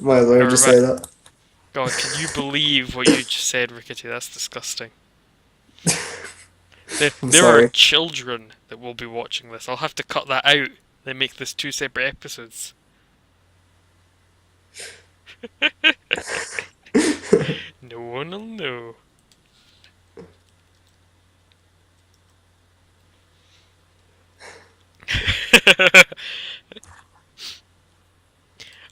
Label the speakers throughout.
Speaker 1: Might as well just say that.
Speaker 2: God, can you believe what you just said, Rickety? That's disgusting.
Speaker 1: I'm
Speaker 2: There are
Speaker 1: sorry.
Speaker 2: children that will be watching this. I'll have to cut that out. They make this two separate episodes. No one will know.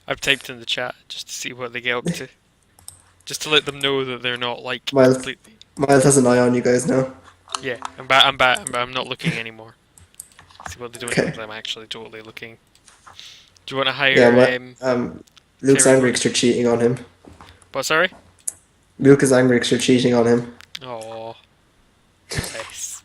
Speaker 2: I've typed in the chat just to see what they get up to. Just to let them know that they're not like
Speaker 1: Miles,
Speaker 2: completely.
Speaker 1: Miles has an eye on you guys now.
Speaker 2: Yeah, I'm back. I'm back. I'm not looking anymore. See what they don't know
Speaker 1: Okay.
Speaker 2: that I'm actually totally looking. Do you want to
Speaker 1: Yeah,
Speaker 2: hire
Speaker 1: Luke's
Speaker 2: Fairy
Speaker 1: angry
Speaker 2: Boy?
Speaker 1: because you're cheating on him.
Speaker 2: What? Sorry.
Speaker 1: Luke is angry because you're cheating on him.
Speaker 2: Oh, bless.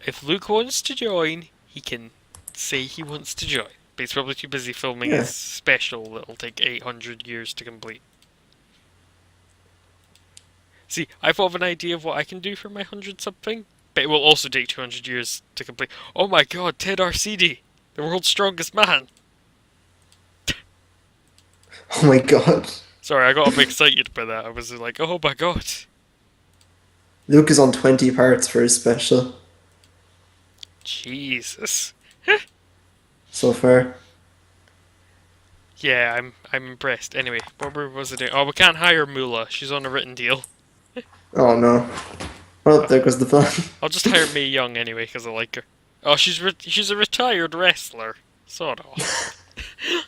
Speaker 2: If Luke wants to join, he can say he wants to join. But he's probably too busy filming his
Speaker 1: Yeah.
Speaker 2: special that'll take 800 years to complete. See, I thought of an idea of what I can do for my 100 something, but it will also take 200 years to complete. Oh my god, Ted Arcidi, the world's strongest man!
Speaker 1: Oh my god.
Speaker 2: Sorry, I got a bit excited by that. I was like, oh my god.
Speaker 1: Luke is on 20 parts for his special
Speaker 2: Jesus.
Speaker 1: so far.
Speaker 2: Yeah, I'm impressed. Anyway, what was it doing? Oh, we can't hire Mula. She's on a written deal.
Speaker 1: Oh no. Well, there goes the plan.
Speaker 2: I'll just hire Mae Young anyway because I like her. Oh, she's a retired wrestler. Sort of.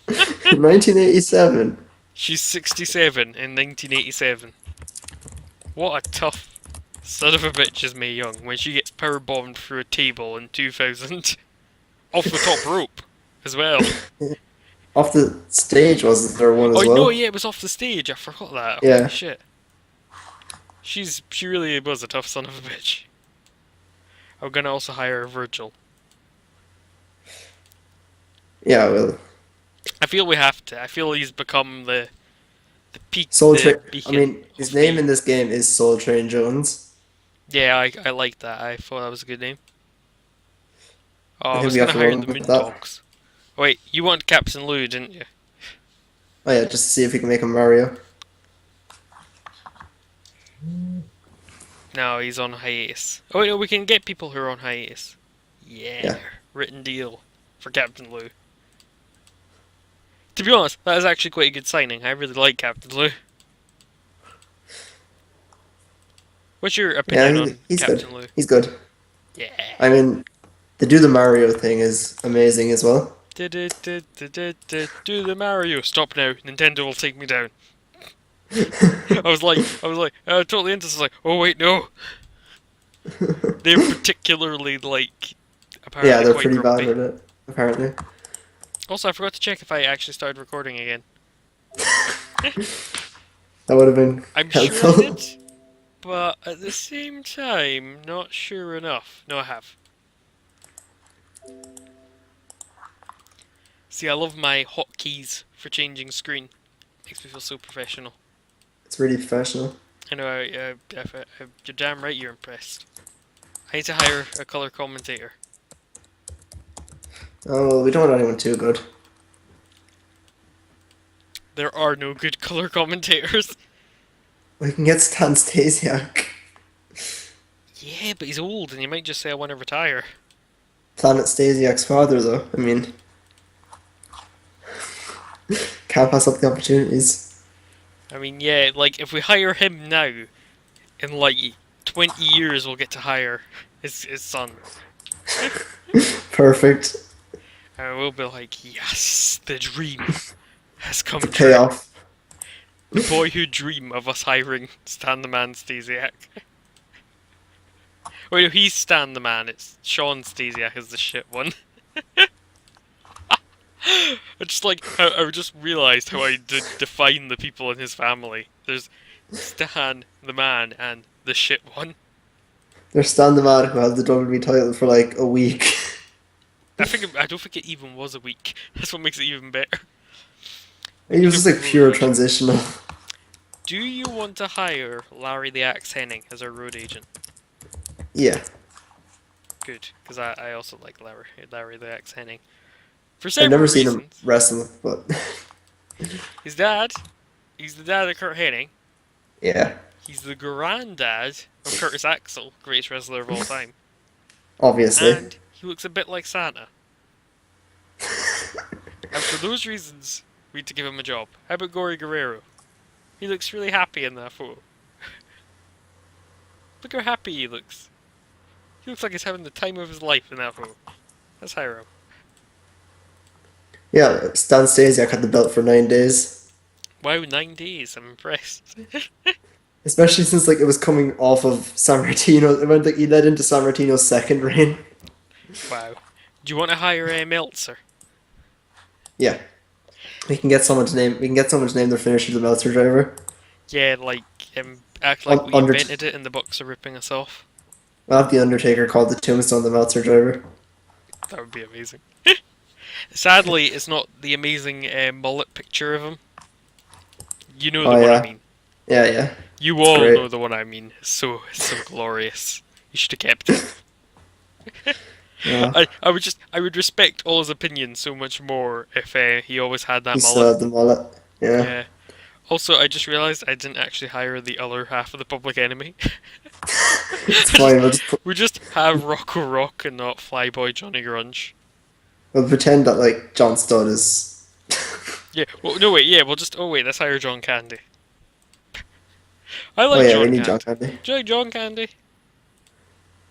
Speaker 1: 1987.
Speaker 2: She's 67 in 1987. What a tough son of a bitch is Mae Young when she gets power bombed through a table in 2000 off the top rope as well.
Speaker 1: Off the stage was there one
Speaker 2: Oh
Speaker 1: as
Speaker 2: no,
Speaker 1: well?
Speaker 2: yeah, it was off the stage. I forgot that. Holy
Speaker 1: Yeah.
Speaker 2: shit. She really was a tough son of a bitch. I'm gonna also hire Virgil.
Speaker 1: Yeah, well.
Speaker 2: I feel we have to. I feel he's become the peak,
Speaker 1: Soul
Speaker 2: the
Speaker 1: Train. I
Speaker 2: beacon
Speaker 1: mean,
Speaker 2: of
Speaker 1: his name in
Speaker 2: fame.
Speaker 1: this game is Soul Train Jones.
Speaker 2: Yeah, I like that. I thought that was a good name. Oh,
Speaker 1: I
Speaker 2: I
Speaker 1: think
Speaker 2: was
Speaker 1: we have
Speaker 2: gonna
Speaker 1: to
Speaker 2: hire
Speaker 1: run
Speaker 2: the
Speaker 1: with that.
Speaker 2: Moondogs. Oh, wait, you want Captain Lou, didn't you?
Speaker 1: Oh yeah, just to see if we can make him Mario.
Speaker 2: No, he's on hiatus. Oh wait, no, we can get people who are on hiatus. Yeah,
Speaker 1: Yeah.
Speaker 2: written deal for Captain Lou. To be honest, that is actually quite a good signing. I really like Captain Lou. What's your
Speaker 1: Yeah,
Speaker 2: opinion on
Speaker 1: he's good.
Speaker 2: Captain Lou?
Speaker 1: He's good.
Speaker 2: Yeah.
Speaker 1: I mean, to do the Mario thing is amazing as well.
Speaker 2: Do the Mario. Stop now. Nintendo will take me down. Totally into this. Like, oh wait, no. They're particularly like,
Speaker 1: Yeah,
Speaker 2: apparently
Speaker 1: they're
Speaker 2: quite
Speaker 1: pretty bad
Speaker 2: grumpy.
Speaker 1: with it, apparently.
Speaker 2: Also, I forgot to check if I actually started recording again.
Speaker 1: That would have been
Speaker 2: I'm sure I
Speaker 1: helpful.
Speaker 2: did, but at the same time, not sure enough. No, I have. See, I love my hotkeys for changing screen. Makes me feel so professional.
Speaker 1: It's really professional.
Speaker 2: I know, you're damn right you're impressed. I need to hire a color commentator.
Speaker 1: Oh, well, we don't want anyone too good.
Speaker 2: There are no good color commentators.
Speaker 1: We can get Stan Stasiak.
Speaker 2: Yeah, but he's old and he might just say I want to retire.
Speaker 1: Planet Stasiak's father, though. I mean, can't pass up the opportunities.
Speaker 2: I mean, yeah, like if we hire him now, in like 20 years we'll get to hire his son.
Speaker 1: Perfect.
Speaker 2: And we'll be like, yes, the dream has come
Speaker 1: The
Speaker 2: true.
Speaker 1: payoff.
Speaker 2: The boyhood dream of us hiring Stan the Man Stasiak. Wait, no, he's Stan the Man, it's Sean Stasiak is the shit one. I just realised how I did define the people in his family. There's Stan the Man and the shit one.
Speaker 1: There's Stan the Man who had the WWE title for like a week.
Speaker 2: I don't think it even was a week. That's what makes it even better.
Speaker 1: He was just like pure
Speaker 2: Road.
Speaker 1: transitional.
Speaker 2: Do you want to hire Larry the Axe Henning as our road agent?
Speaker 1: Yeah.
Speaker 2: Good, because I also like Larry the Axe Henning. For
Speaker 1: I've never
Speaker 2: several
Speaker 1: seen him
Speaker 2: reasons.
Speaker 1: wrestle, but
Speaker 2: His dad, he's the dad of Kurt Hennig.
Speaker 1: Yeah,
Speaker 2: He's the granddad of Curtis Axel, greatest wrestler of all time.
Speaker 1: obviously.
Speaker 2: And he looks a bit like Santa. And for those reasons, we need to give him a job. How about Gory Guerrero? He looks really happy in that photo. Look how happy he looks. He looks like he's having the time of his life in that photo. Let's hire him.
Speaker 1: Yeah, Stan Stasiak had the belt for 9 days.
Speaker 2: Wow, 9 days. I'm impressed.
Speaker 1: Especially since like it was coming off of San Martino. It went like he led into San Martino's second reign.
Speaker 2: Wow. Do you want to hire Meltzer?
Speaker 1: Yeah, we can get someone to name. We can get someone to name their finisher the Meltzer driver.
Speaker 2: Yeah, like act like we
Speaker 1: Under.
Speaker 2: invented it and the Bucks are ripping us off.
Speaker 1: We'll have the Undertaker called the Tombstone the Meltzer driver.
Speaker 2: That would be amazing. Sadly, it's not the amazing mullet picture of him. You know the
Speaker 1: Oh
Speaker 2: one I
Speaker 1: yeah,
Speaker 2: mean.
Speaker 1: yeah, yeah.
Speaker 2: You
Speaker 1: It's
Speaker 2: all
Speaker 1: great.
Speaker 2: know the one I mean. It's so glorious. You should have kept it.
Speaker 1: Yeah,
Speaker 2: I would respect all his opinions so much more if he always had that
Speaker 1: he still
Speaker 2: mullet.
Speaker 1: had the mullet. Yeah,
Speaker 2: Yeah. Also, I just realised I didn't actually hire the other half of the Public Enemy.
Speaker 1: it's fine.
Speaker 2: We just have Rocco Rock and not Flyboy Johnny Grunge.
Speaker 1: We'll pretend that like John Studd is.
Speaker 2: Yeah. Well, no wait. Yeah. We'll just. Oh wait. Let's hire John Candy. I
Speaker 1: Oh
Speaker 2: like
Speaker 1: yeah, we
Speaker 2: John
Speaker 1: need John
Speaker 2: Candy.
Speaker 1: Candy.
Speaker 2: Do you like John Candy?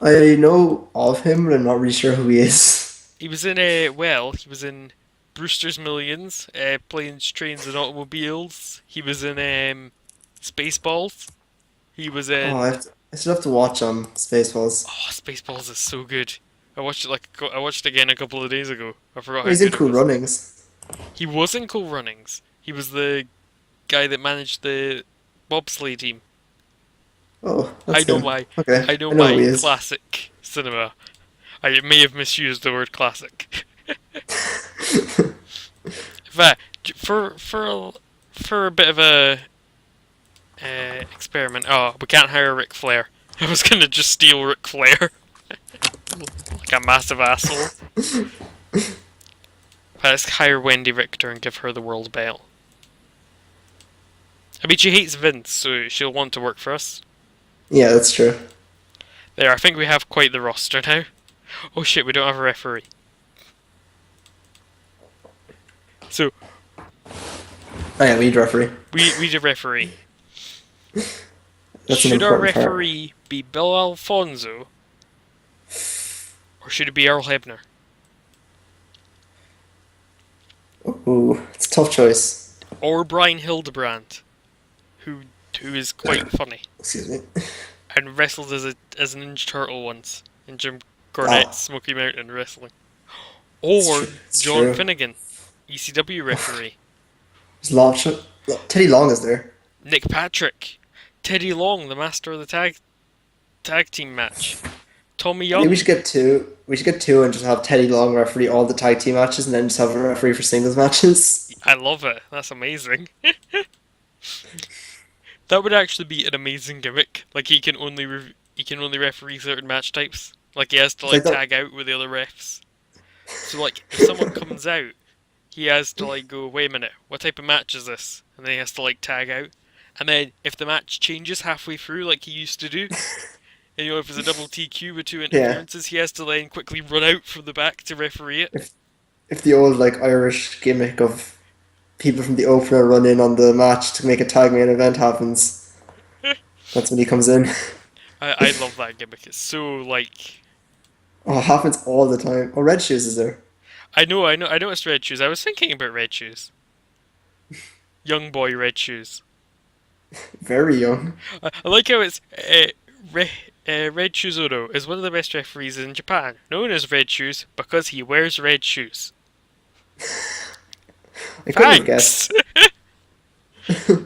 Speaker 1: I know of him, but I'm not really sure who he is.
Speaker 2: He was in he was in Brewster's Millions, Planes, Trains and Automobiles. He was in Spaceballs. He was
Speaker 1: Oh,
Speaker 2: in
Speaker 1: I still have to watch Spaceballs.
Speaker 2: Spaceballs is so good. I watched it I watched it again a couple of days ago. I forgot
Speaker 1: Oh,
Speaker 2: how
Speaker 1: he's in
Speaker 2: good it
Speaker 1: Cool
Speaker 2: was.
Speaker 1: Runnings.
Speaker 2: He was in Cool Runnings. He was the guy that managed the bobsleigh team.
Speaker 1: Oh,
Speaker 2: I
Speaker 1: that's
Speaker 2: know
Speaker 1: him.
Speaker 2: my
Speaker 1: Okay,
Speaker 2: I know
Speaker 1: I know who
Speaker 2: my
Speaker 1: he is.
Speaker 2: classic cinema. I may have misused the word classic. In fact, for a bit of a experiment. Oh, we can't hire Ric Flair. I was gonna just steal Ric Flair like a massive asshole. Let's hire Wendy Richter and give her the world belt. I mean, she hates Vince, so she'll want to work for us.
Speaker 1: Yeah, that's true.
Speaker 2: There, I think we have quite the roster now. Oh shit, we don't have a referee. So,
Speaker 1: Oh yeah, we need referee.
Speaker 2: we need a referee.
Speaker 1: That's an
Speaker 2: Should our
Speaker 1: important part.
Speaker 2: referee be Bill Alfonso, or should it be Earl Hebner?
Speaker 1: Ooh, it's a tough choice.
Speaker 2: Or Brian Hildebrand, who is quite funny
Speaker 1: Excuse me.
Speaker 2: and wrestled as a Ninja Turtle once in Jim Cornette's
Speaker 1: Ah,
Speaker 2: Smoky Mountain Wrestling.
Speaker 1: it's
Speaker 2: Or
Speaker 1: true. It's
Speaker 2: John
Speaker 1: true.
Speaker 2: Finnegan, ECW referee.
Speaker 1: There's Teddy Long is there.
Speaker 2: Nick Patrick, Teddy Long, the master of the tag team match. Tommy
Speaker 1: I think we
Speaker 2: Young.
Speaker 1: should get two. We should get two and just have Teddy Long referee all the tag team matches, and then just have a referee for singles matches.
Speaker 2: I love it. That's amazing. That would actually be an amazing gimmick. Like he can only referee certain match types. Like he has to
Speaker 1: It's like
Speaker 2: like
Speaker 1: that.
Speaker 2: tag out with the other refs. So like if someone comes out, he has to like go, wait a minute, what type of match is this? And then he has to like tag out. And then if the match changes halfway through, like he used to do, and you know if it's a double TQ with two
Speaker 1: Yeah.
Speaker 2: interferences, he has to then quickly run out from the back to referee it.
Speaker 1: If the old like Irish gimmick of people from the opener run in on the match to make a tag main event happens, that's when he comes in.
Speaker 2: I love that gimmick. It's so like
Speaker 1: Oh, it happens all the time. Oh, Red Shoes is there.
Speaker 2: I know it's Red Shoes. I was thinking about Red Shoes. Young boy Red Shoes.
Speaker 1: Very young.
Speaker 2: I like how it's Red Shoes Odo is one of the best referees in Japan, known as Red Shoes because he wears red shoes.
Speaker 1: I couldn't have guessed.
Speaker 2: Thanks.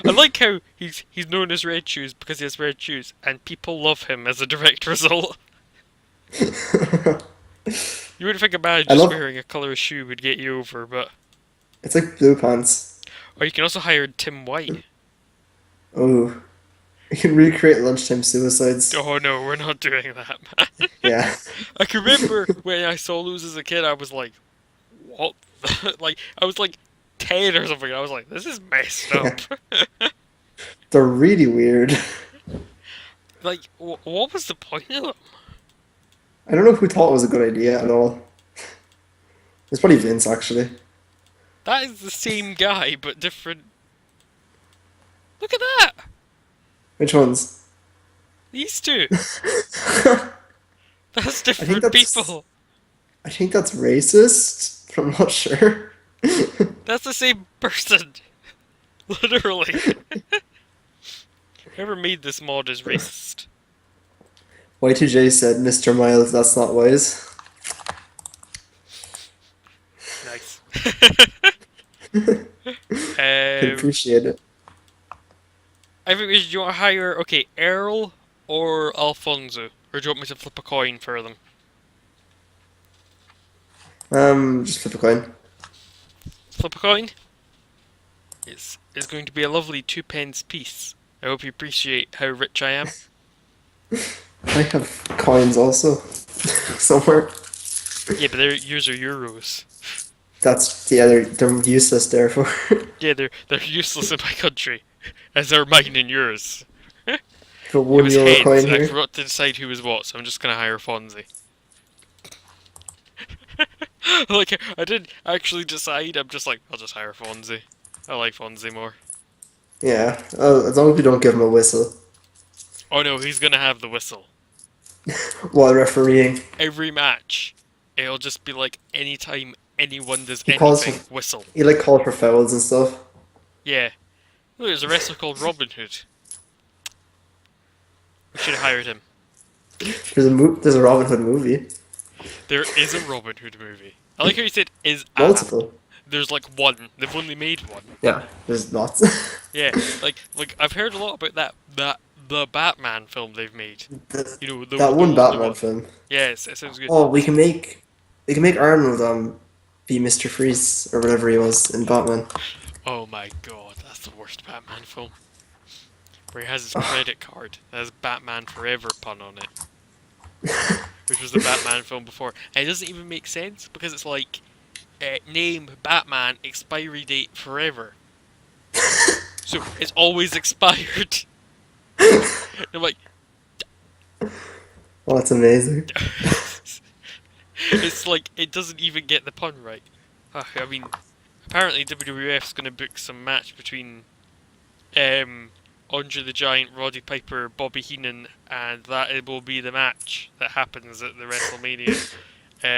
Speaker 2: I like how he's known as Red Shoes because he has red shoes, and people love him as a direct result. You wouldn't think a man
Speaker 1: I
Speaker 2: just
Speaker 1: love.
Speaker 2: wearing a colour of shoe would get you over, but
Speaker 1: It's like Blue Pants.
Speaker 2: or you can also hire Tim White.
Speaker 1: Oh, you can recreate lunchtime suicides.
Speaker 2: Oh no, we're not doing that, man.
Speaker 1: Yeah.
Speaker 2: I can remember when I saw those as a kid, I was like, what? Like, I was like 10 or something. I was like, this is messed
Speaker 1: Yeah,
Speaker 2: up.
Speaker 1: they're really weird.
Speaker 2: Like, what was the point of them?
Speaker 1: I don't know who thought it was a good idea at all. It's probably Vince, actually.
Speaker 2: That is the same guy, but different. Look at that!
Speaker 1: Which ones?
Speaker 2: These two.
Speaker 1: I
Speaker 2: That's
Speaker 1: think
Speaker 2: different
Speaker 1: that's
Speaker 2: people.
Speaker 1: I think that's racist, but I'm not sure.
Speaker 2: That's the same person. Literally. Whoever made this mod is racist.
Speaker 1: Y2J said, Mr. Miles, that's not wise.
Speaker 2: Nice.
Speaker 1: Can appreciate it.
Speaker 2: I think we should, do you want to hire, okay, Earl or Alfonso? Or do you want me to flip a coin for them?
Speaker 1: Just flip a coin.
Speaker 2: Flip a coin? It's going to be a lovely 2 pence piece. I hope you appreciate how rich I am.
Speaker 1: I have coins also somewhere.
Speaker 2: Yeah, but yours are euros.
Speaker 1: They're useless therefore.
Speaker 2: Yeah, they're useless in my country, as they're mine and yours.
Speaker 1: A
Speaker 2: It
Speaker 1: one
Speaker 2: was
Speaker 1: euro
Speaker 2: heads.
Speaker 1: coin
Speaker 2: I
Speaker 1: here.
Speaker 2: forgot to decide who was what, so I'm just gonna hire Fonzie. Like, I didn't actually decide. I'm just like, I'll just hire Fonzie. I like Fonzie more.
Speaker 1: Yeah, as long as we don't give him a whistle
Speaker 2: Oh no, he's gonna have the whistle.
Speaker 1: while refereeing.
Speaker 2: Every match, it'll just be like, anytime anyone does
Speaker 1: He calls
Speaker 2: anything,
Speaker 1: for
Speaker 2: whistle.
Speaker 1: he like called for fouls and stuff.
Speaker 2: Yeah. Look, there's a wrestler called Robin Hood. We should have hired him.
Speaker 1: There's a Robin Hood movie.
Speaker 2: There is a Robin Hood movie. I like how you said is a.
Speaker 1: Multiple.
Speaker 2: There's like one. They've only made one.
Speaker 1: Yeah, there's lots.
Speaker 2: Yeah, like I've heard a lot about the Batman film they've made. You know,
Speaker 1: That
Speaker 2: the
Speaker 1: one
Speaker 2: only
Speaker 1: Batman
Speaker 2: one.
Speaker 1: film.
Speaker 2: Yes, it sounds good.
Speaker 1: Oh, we can make Arnold be Mr. Freeze or whatever he was in Batman.
Speaker 2: Oh my god, that's the worst Batman film. Where he has his credit card that has Batman Forever pun on it. Which was the Batman film before. And it doesn't even make sense because it's like, name Batman, expiry date forever. So it's always expired. And I'm like,
Speaker 1: Oh, that's amazing.
Speaker 2: it's like, it doesn't even get the pun right. I mean, apparently WWF's going to book some match between Andre the Giant, Roddy Piper, Bobby Heenan, and that it will be the match that happens at the WrestleMania.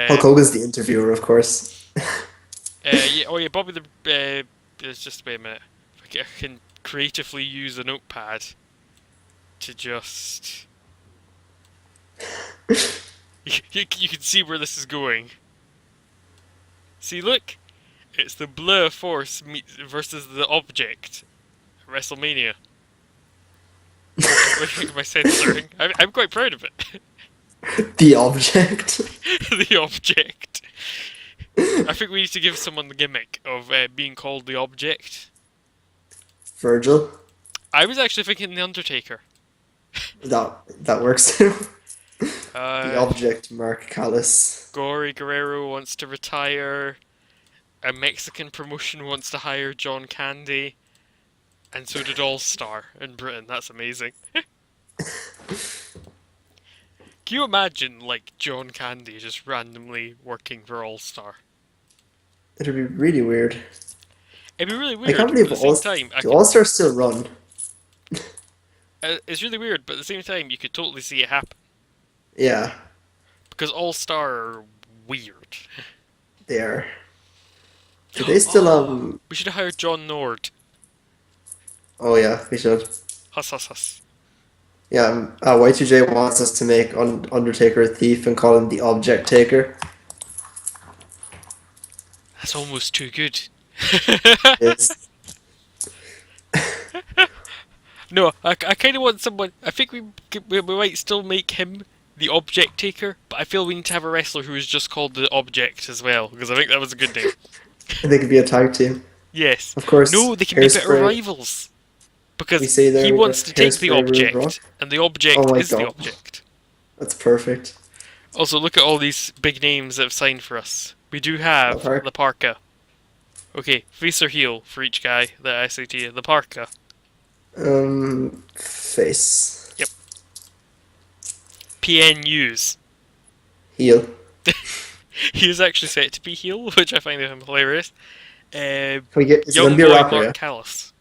Speaker 1: Hulk Hogan's the interviewer, of course.
Speaker 2: Yeah, oh yeah, Bobby the. Just wait a minute. If I can creatively use a notepad to just. You can see where this is going. See, look, it's the Blur Force versus the Object at WrestleMania. What do you think of my censoring? I'm quite proud of it.
Speaker 1: The object.
Speaker 2: The Object. I think we need to give someone the gimmick of being called the Object.
Speaker 1: Virgil.
Speaker 2: I was actually thinking the Undertaker.
Speaker 1: That works too. The
Speaker 2: Uh,
Speaker 1: object, Mark Callis.
Speaker 2: Gory Guerrero wants to retire. A Mexican promotion wants to hire John Candy. And so did All Star in Britain. That's amazing. Can you imagine, like, John Candy just randomly working for All Star?
Speaker 1: It'd be really weird.
Speaker 2: It'd be really
Speaker 1: I
Speaker 2: weird,
Speaker 1: can't
Speaker 2: but
Speaker 1: believe
Speaker 2: at the same time,
Speaker 1: Do All Stars still run?
Speaker 2: it's really weird, but at the same time, you could totally see it happen.
Speaker 1: Yeah,
Speaker 2: Because All Star are weird.
Speaker 1: they are. Do they still
Speaker 2: We should have hired John Nord.
Speaker 1: Oh yeah, we should.
Speaker 2: Huss, huss, huss.
Speaker 1: Yeah, Y2J wants us to make Undertaker a thief and call him the Object Taker.
Speaker 2: That's almost too good.
Speaker 1: It's,
Speaker 2: No, I kind of want someone. I think we might still make him the Object Taker, but I feel we need to have a wrestler who is just called the Object as well, because I think that was a good name.
Speaker 1: they could be a tag team.
Speaker 2: Yes.
Speaker 1: Of course.
Speaker 2: No, they can be better
Speaker 1: Hairspray.
Speaker 2: rivals. Because
Speaker 1: We say there
Speaker 2: he
Speaker 1: we
Speaker 2: wants
Speaker 1: go.
Speaker 2: to take the
Speaker 1: Hairspray, Rude
Speaker 2: object,
Speaker 1: Rock.
Speaker 2: and the object
Speaker 1: Oh my
Speaker 2: is the
Speaker 1: God.
Speaker 2: object.
Speaker 1: That's perfect.
Speaker 2: Also, look at all these big names that have signed for us. We do have
Speaker 1: Laparca.
Speaker 2: Laparca. Okay, face or heel for each guy that I say to you. The parka.
Speaker 1: Face.
Speaker 2: Yep. PNUs.
Speaker 1: Heel.
Speaker 2: He was actually set to be heel, which I find him hilarious.
Speaker 1: Can we get? Is he gonna
Speaker 2: Young
Speaker 1: be a
Speaker 2: boy
Speaker 1: rapper?
Speaker 2: Mark
Speaker 1: Yeah.
Speaker 2: Callis.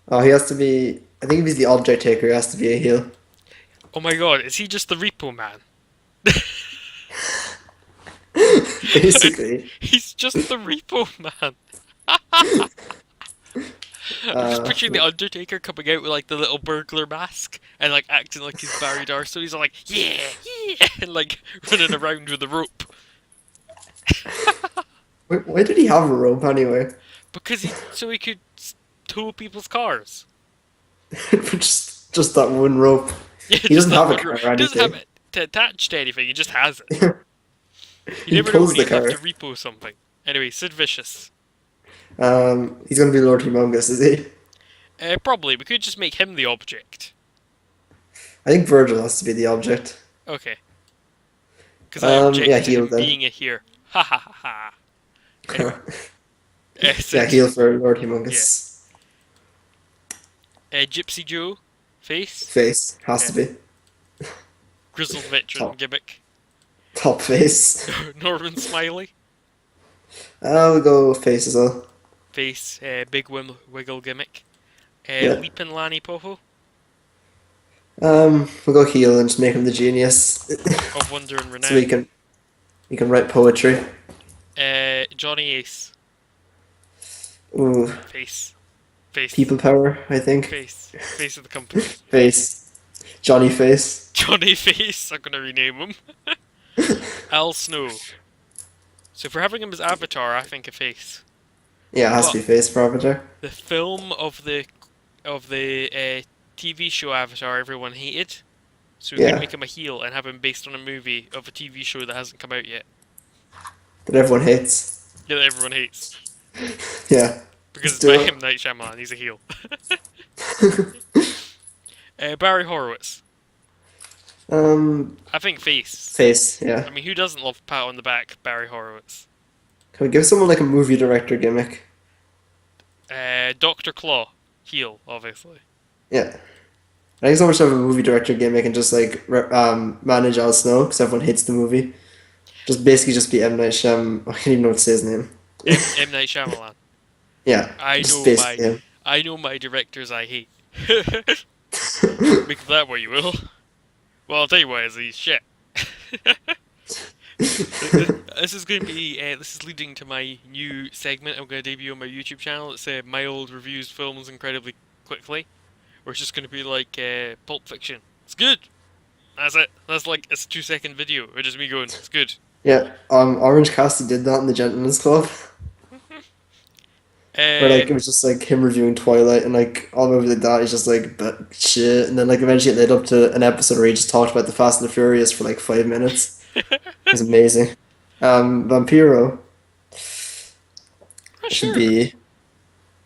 Speaker 1: Oh, he has to be. I think if he's the object taker, he has to be a heel.
Speaker 2: Oh my god, is he just the repo man?
Speaker 1: Basically.
Speaker 2: He's just the repo man. I'm just
Speaker 1: Uh,
Speaker 2: picturing the Undertaker coming out with like the little burglar mask and like acting like he's Barry Darso. He's all like, yeah, yeah, and like running around with a rope
Speaker 1: why did he have a rope anyway?
Speaker 2: because he could tow people's cars.
Speaker 1: Just that one rope.
Speaker 2: Yeah,
Speaker 1: He
Speaker 2: just
Speaker 1: doesn't
Speaker 2: that
Speaker 1: have a
Speaker 2: one
Speaker 1: car
Speaker 2: rope.
Speaker 1: or
Speaker 2: He doesn't have
Speaker 1: anything.
Speaker 2: it attached to anything. He just has it. You
Speaker 1: He
Speaker 2: never know
Speaker 1: pulls
Speaker 2: when
Speaker 1: the
Speaker 2: he'd have
Speaker 1: car.
Speaker 2: to repo something. Anyway, Sid Vicious.
Speaker 1: He's gonna be Lord Humongous, is he?
Speaker 2: Probably we could just make him the object.
Speaker 1: I think Virgil has to be the object.
Speaker 2: Okay, because I
Speaker 1: Yeah,
Speaker 2: object to
Speaker 1: heel
Speaker 2: him
Speaker 1: then.
Speaker 2: being a here. Ha ha ha ha. Anyway,
Speaker 1: Yeah,
Speaker 2: Sid.
Speaker 1: heel for Lord
Speaker 2: Yeah.
Speaker 1: Humongous.
Speaker 2: Gypsy Joe, face.
Speaker 1: Face has
Speaker 2: Yeah.
Speaker 1: to be
Speaker 2: Grizzled veteran
Speaker 1: top
Speaker 2: gimmick.
Speaker 1: top face.
Speaker 2: Norman Smiley,
Speaker 1: We'll go face as well.
Speaker 2: face. Big wiggle gimmick.
Speaker 1: Yeah.
Speaker 2: Leaping Lanny Popo
Speaker 1: We'll go heel and just make him the genius,
Speaker 2: of Wonder and
Speaker 1: so he
Speaker 2: Renown.
Speaker 1: can write poetry.
Speaker 2: Johnny Ace,
Speaker 1: Ooh,
Speaker 2: face. Face.
Speaker 1: people power, I think.
Speaker 2: Face. Face of the company.
Speaker 1: Face. Johnny Face.
Speaker 2: Johnny Face, I'm gonna rename him. Al Snow. So if we're having him as Avatar, I think a face.
Speaker 1: Yeah, it has
Speaker 2: But
Speaker 1: to be face for Avatar.
Speaker 2: the film of the TV show Avatar everyone hated, so we could
Speaker 1: Yeah,
Speaker 2: make him a heel and have him based on a movie of a TV show that hasn't come out yet.
Speaker 1: that everyone hates.
Speaker 2: Yeah, that everyone hates.
Speaker 1: Yeah,
Speaker 2: Because
Speaker 1: let's
Speaker 2: it's by
Speaker 1: do
Speaker 2: M. Night Shyamalan, he's a heel. Barry Horowitz. I think face.
Speaker 1: Face.
Speaker 2: I
Speaker 1: Yeah.
Speaker 2: mean, who doesn't love pat on the back, Barry Horowitz?
Speaker 1: Can we give someone like a movie director gimmick?
Speaker 2: Dr. Claw. Heel, obviously.
Speaker 1: Yeah. I think someone should have a movie director gimmick and just like manage Al Snow because everyone hates the movie. Just basically just be M Night Shyam. I can't even know what to say his name.
Speaker 2: M. Night Shyamalan.
Speaker 1: Yeah,
Speaker 2: I
Speaker 1: just
Speaker 2: know
Speaker 1: basically
Speaker 2: my
Speaker 1: him.
Speaker 2: I know my directors I hate. Make of that what you will. Well, I'll tell you what, is he's shit. This is going to be. This is leading to my new segment I'm going to debut on my YouTube channel. It's my old reviews films incredibly quickly, where it's just going to be like Pulp Fiction. It's good. That's it. That's like it's a 2-second video. It's just me going. It's good.
Speaker 1: Yeah, Orange Cassidy did that in the Gentleman's Club, where like it was just like him reviewing Twilight and like all over the that he's just like but shit, and then like eventually it led up to an episode where he just talked about the Fast and the Furious for like 5 minutes. It was amazing. Vampiro
Speaker 2: Oh,
Speaker 1: should
Speaker 2: sure.
Speaker 1: be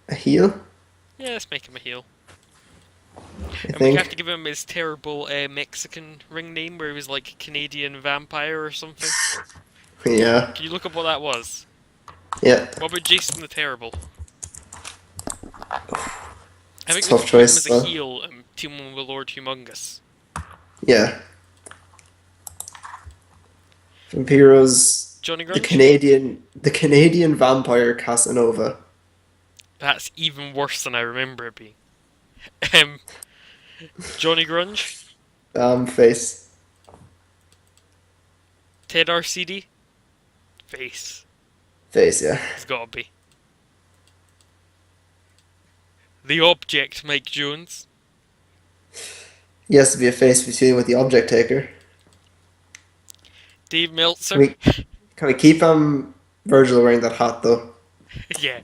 Speaker 1: a heel,
Speaker 2: Yeah, let's make him a heel.
Speaker 1: I
Speaker 2: And we have to
Speaker 1: think.
Speaker 2: give him his terrible Mexican ring name, where he was like Canadian vampire or something.
Speaker 1: Yeah,
Speaker 2: Can you look up what that was?
Speaker 1: yeah,
Speaker 2: What about Jason the Terrible? I think
Speaker 1: it's a
Speaker 2: we
Speaker 1: tough
Speaker 2: could keep him
Speaker 1: choice
Speaker 2: as a
Speaker 1: though.
Speaker 2: heel and team him with Lord Humongous.
Speaker 1: Yeah, Vampiro's
Speaker 2: Johnny
Speaker 1: the
Speaker 2: Grunge?
Speaker 1: Canadian vampire Casanova.
Speaker 2: That's even worse than I remember it being. Um, Johnny Grunge?
Speaker 1: Face.
Speaker 2: Ted RCD? Face.
Speaker 1: Face, yeah.
Speaker 2: It's gotta be. The Object, Mike Jones.
Speaker 1: He has to be a face between with the object taker.
Speaker 2: Dave
Speaker 1: Can
Speaker 2: Meltzer?
Speaker 1: we can we keep Virgil wearing that hat though?
Speaker 2: Yeah.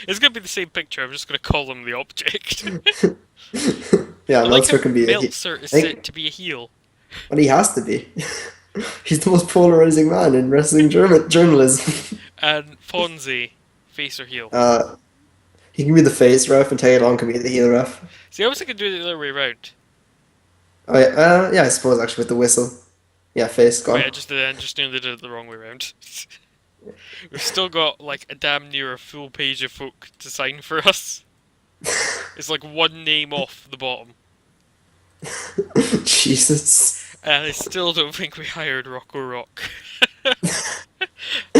Speaker 2: It's gonna be the same picture, I'm just gonna call him the Object.
Speaker 1: Yeah,
Speaker 2: I like
Speaker 1: Meltzer
Speaker 2: how
Speaker 1: can be
Speaker 2: Meltzer is
Speaker 1: I
Speaker 2: set
Speaker 1: think,
Speaker 2: to be a heel.
Speaker 1: but he has to be. He's the most polarizing man in wrestling journalism.
Speaker 2: And Fonzie, face or heel.
Speaker 1: He can be the face ref and Tag Along can be the heel ref.
Speaker 2: See, I was thinking do it the other way around.
Speaker 1: Oh yeah, yeah, I suppose actually with the whistle. Yeah, face
Speaker 2: Wait, I
Speaker 1: gone.
Speaker 2: just nearly did it the wrong way around. We've still got like a damn near a full page of folk to sign for us. It's like one name off the bottom.
Speaker 1: Jesus.
Speaker 2: And I still don't think we hired Rocco Rock.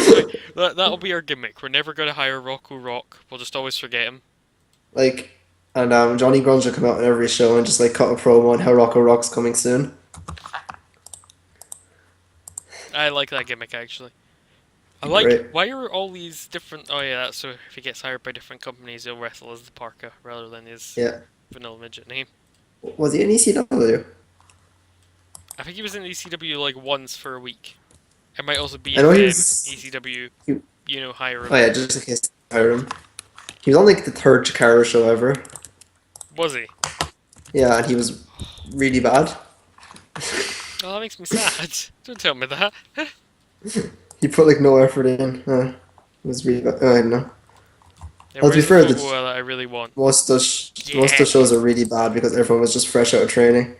Speaker 2: So that'll be our gimmick. We're never gonna hire Rocco Rock. We'll just always forget him.
Speaker 1: Like, and Johnny Grunge will come out on every show and just like cut a promo on how Rocco Rock's coming soon.
Speaker 2: I like that gimmick actually. I
Speaker 1: Be
Speaker 2: like
Speaker 1: great.
Speaker 2: why are all these different? Oh yeah, so if he gets hired by different companies, he'll wrestle as the Parka rather than his
Speaker 1: Yeah.
Speaker 2: vanilla midget name.
Speaker 1: Was he in ECW?
Speaker 2: I think he was in ECW like once for a week. It might also be
Speaker 1: I know
Speaker 2: if
Speaker 1: he was.
Speaker 2: ECW,
Speaker 1: He,
Speaker 2: hire
Speaker 1: oh
Speaker 2: him.
Speaker 1: yeah, just in case I hired him. He was on like the third Chikara show ever.
Speaker 2: Was he?
Speaker 1: Yeah, and he was really bad.
Speaker 2: Oh, that makes me sad. Don't tell me that.
Speaker 1: He put like no effort in. It was really bad. I don't know.
Speaker 2: Yeah,
Speaker 1: Well, to be
Speaker 2: where's the
Speaker 1: fair,
Speaker 2: photo that I really want?
Speaker 1: most of the
Speaker 2: Yeah.
Speaker 1: shows are really bad because everyone was just fresh out of training.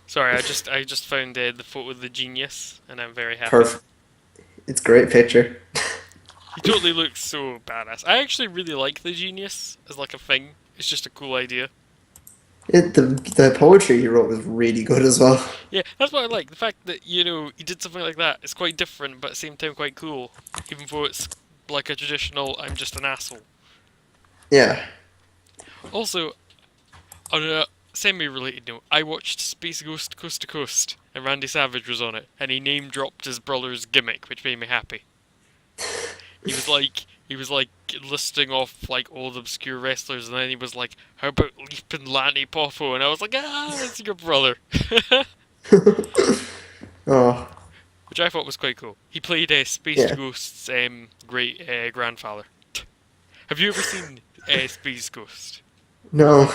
Speaker 2: Sorry, I just found the photo of the genius, and I'm very happy.
Speaker 1: Perfect. It's a great picture.
Speaker 2: He totally looks so badass. I actually really like the genius as like a thing. It's just a cool idea.
Speaker 1: The poetry he wrote was really good as well.
Speaker 2: Yeah, that's what I like. The fact that, he did something like that. It's quite different, but at the same time quite cool. Even though it's like a traditional, I'm just an asshole.
Speaker 1: Yeah.
Speaker 2: Also, on a semi-related note, I watched Space Ghost Coast to Coast, and Randy Savage was on it, and he name-dropped his brother's gimmick, which made me happy. He was like listing off like old obscure wrestlers, and then he was like, "How about Leapin' Lanny Poffo?" And I was like, "Ah, it's your brother,"
Speaker 1: Oh,
Speaker 2: which I thought was quite cool. He played Space
Speaker 1: yeah.
Speaker 2: Ghost's great grandfather. Have you ever seen Space Ghost?
Speaker 1: No.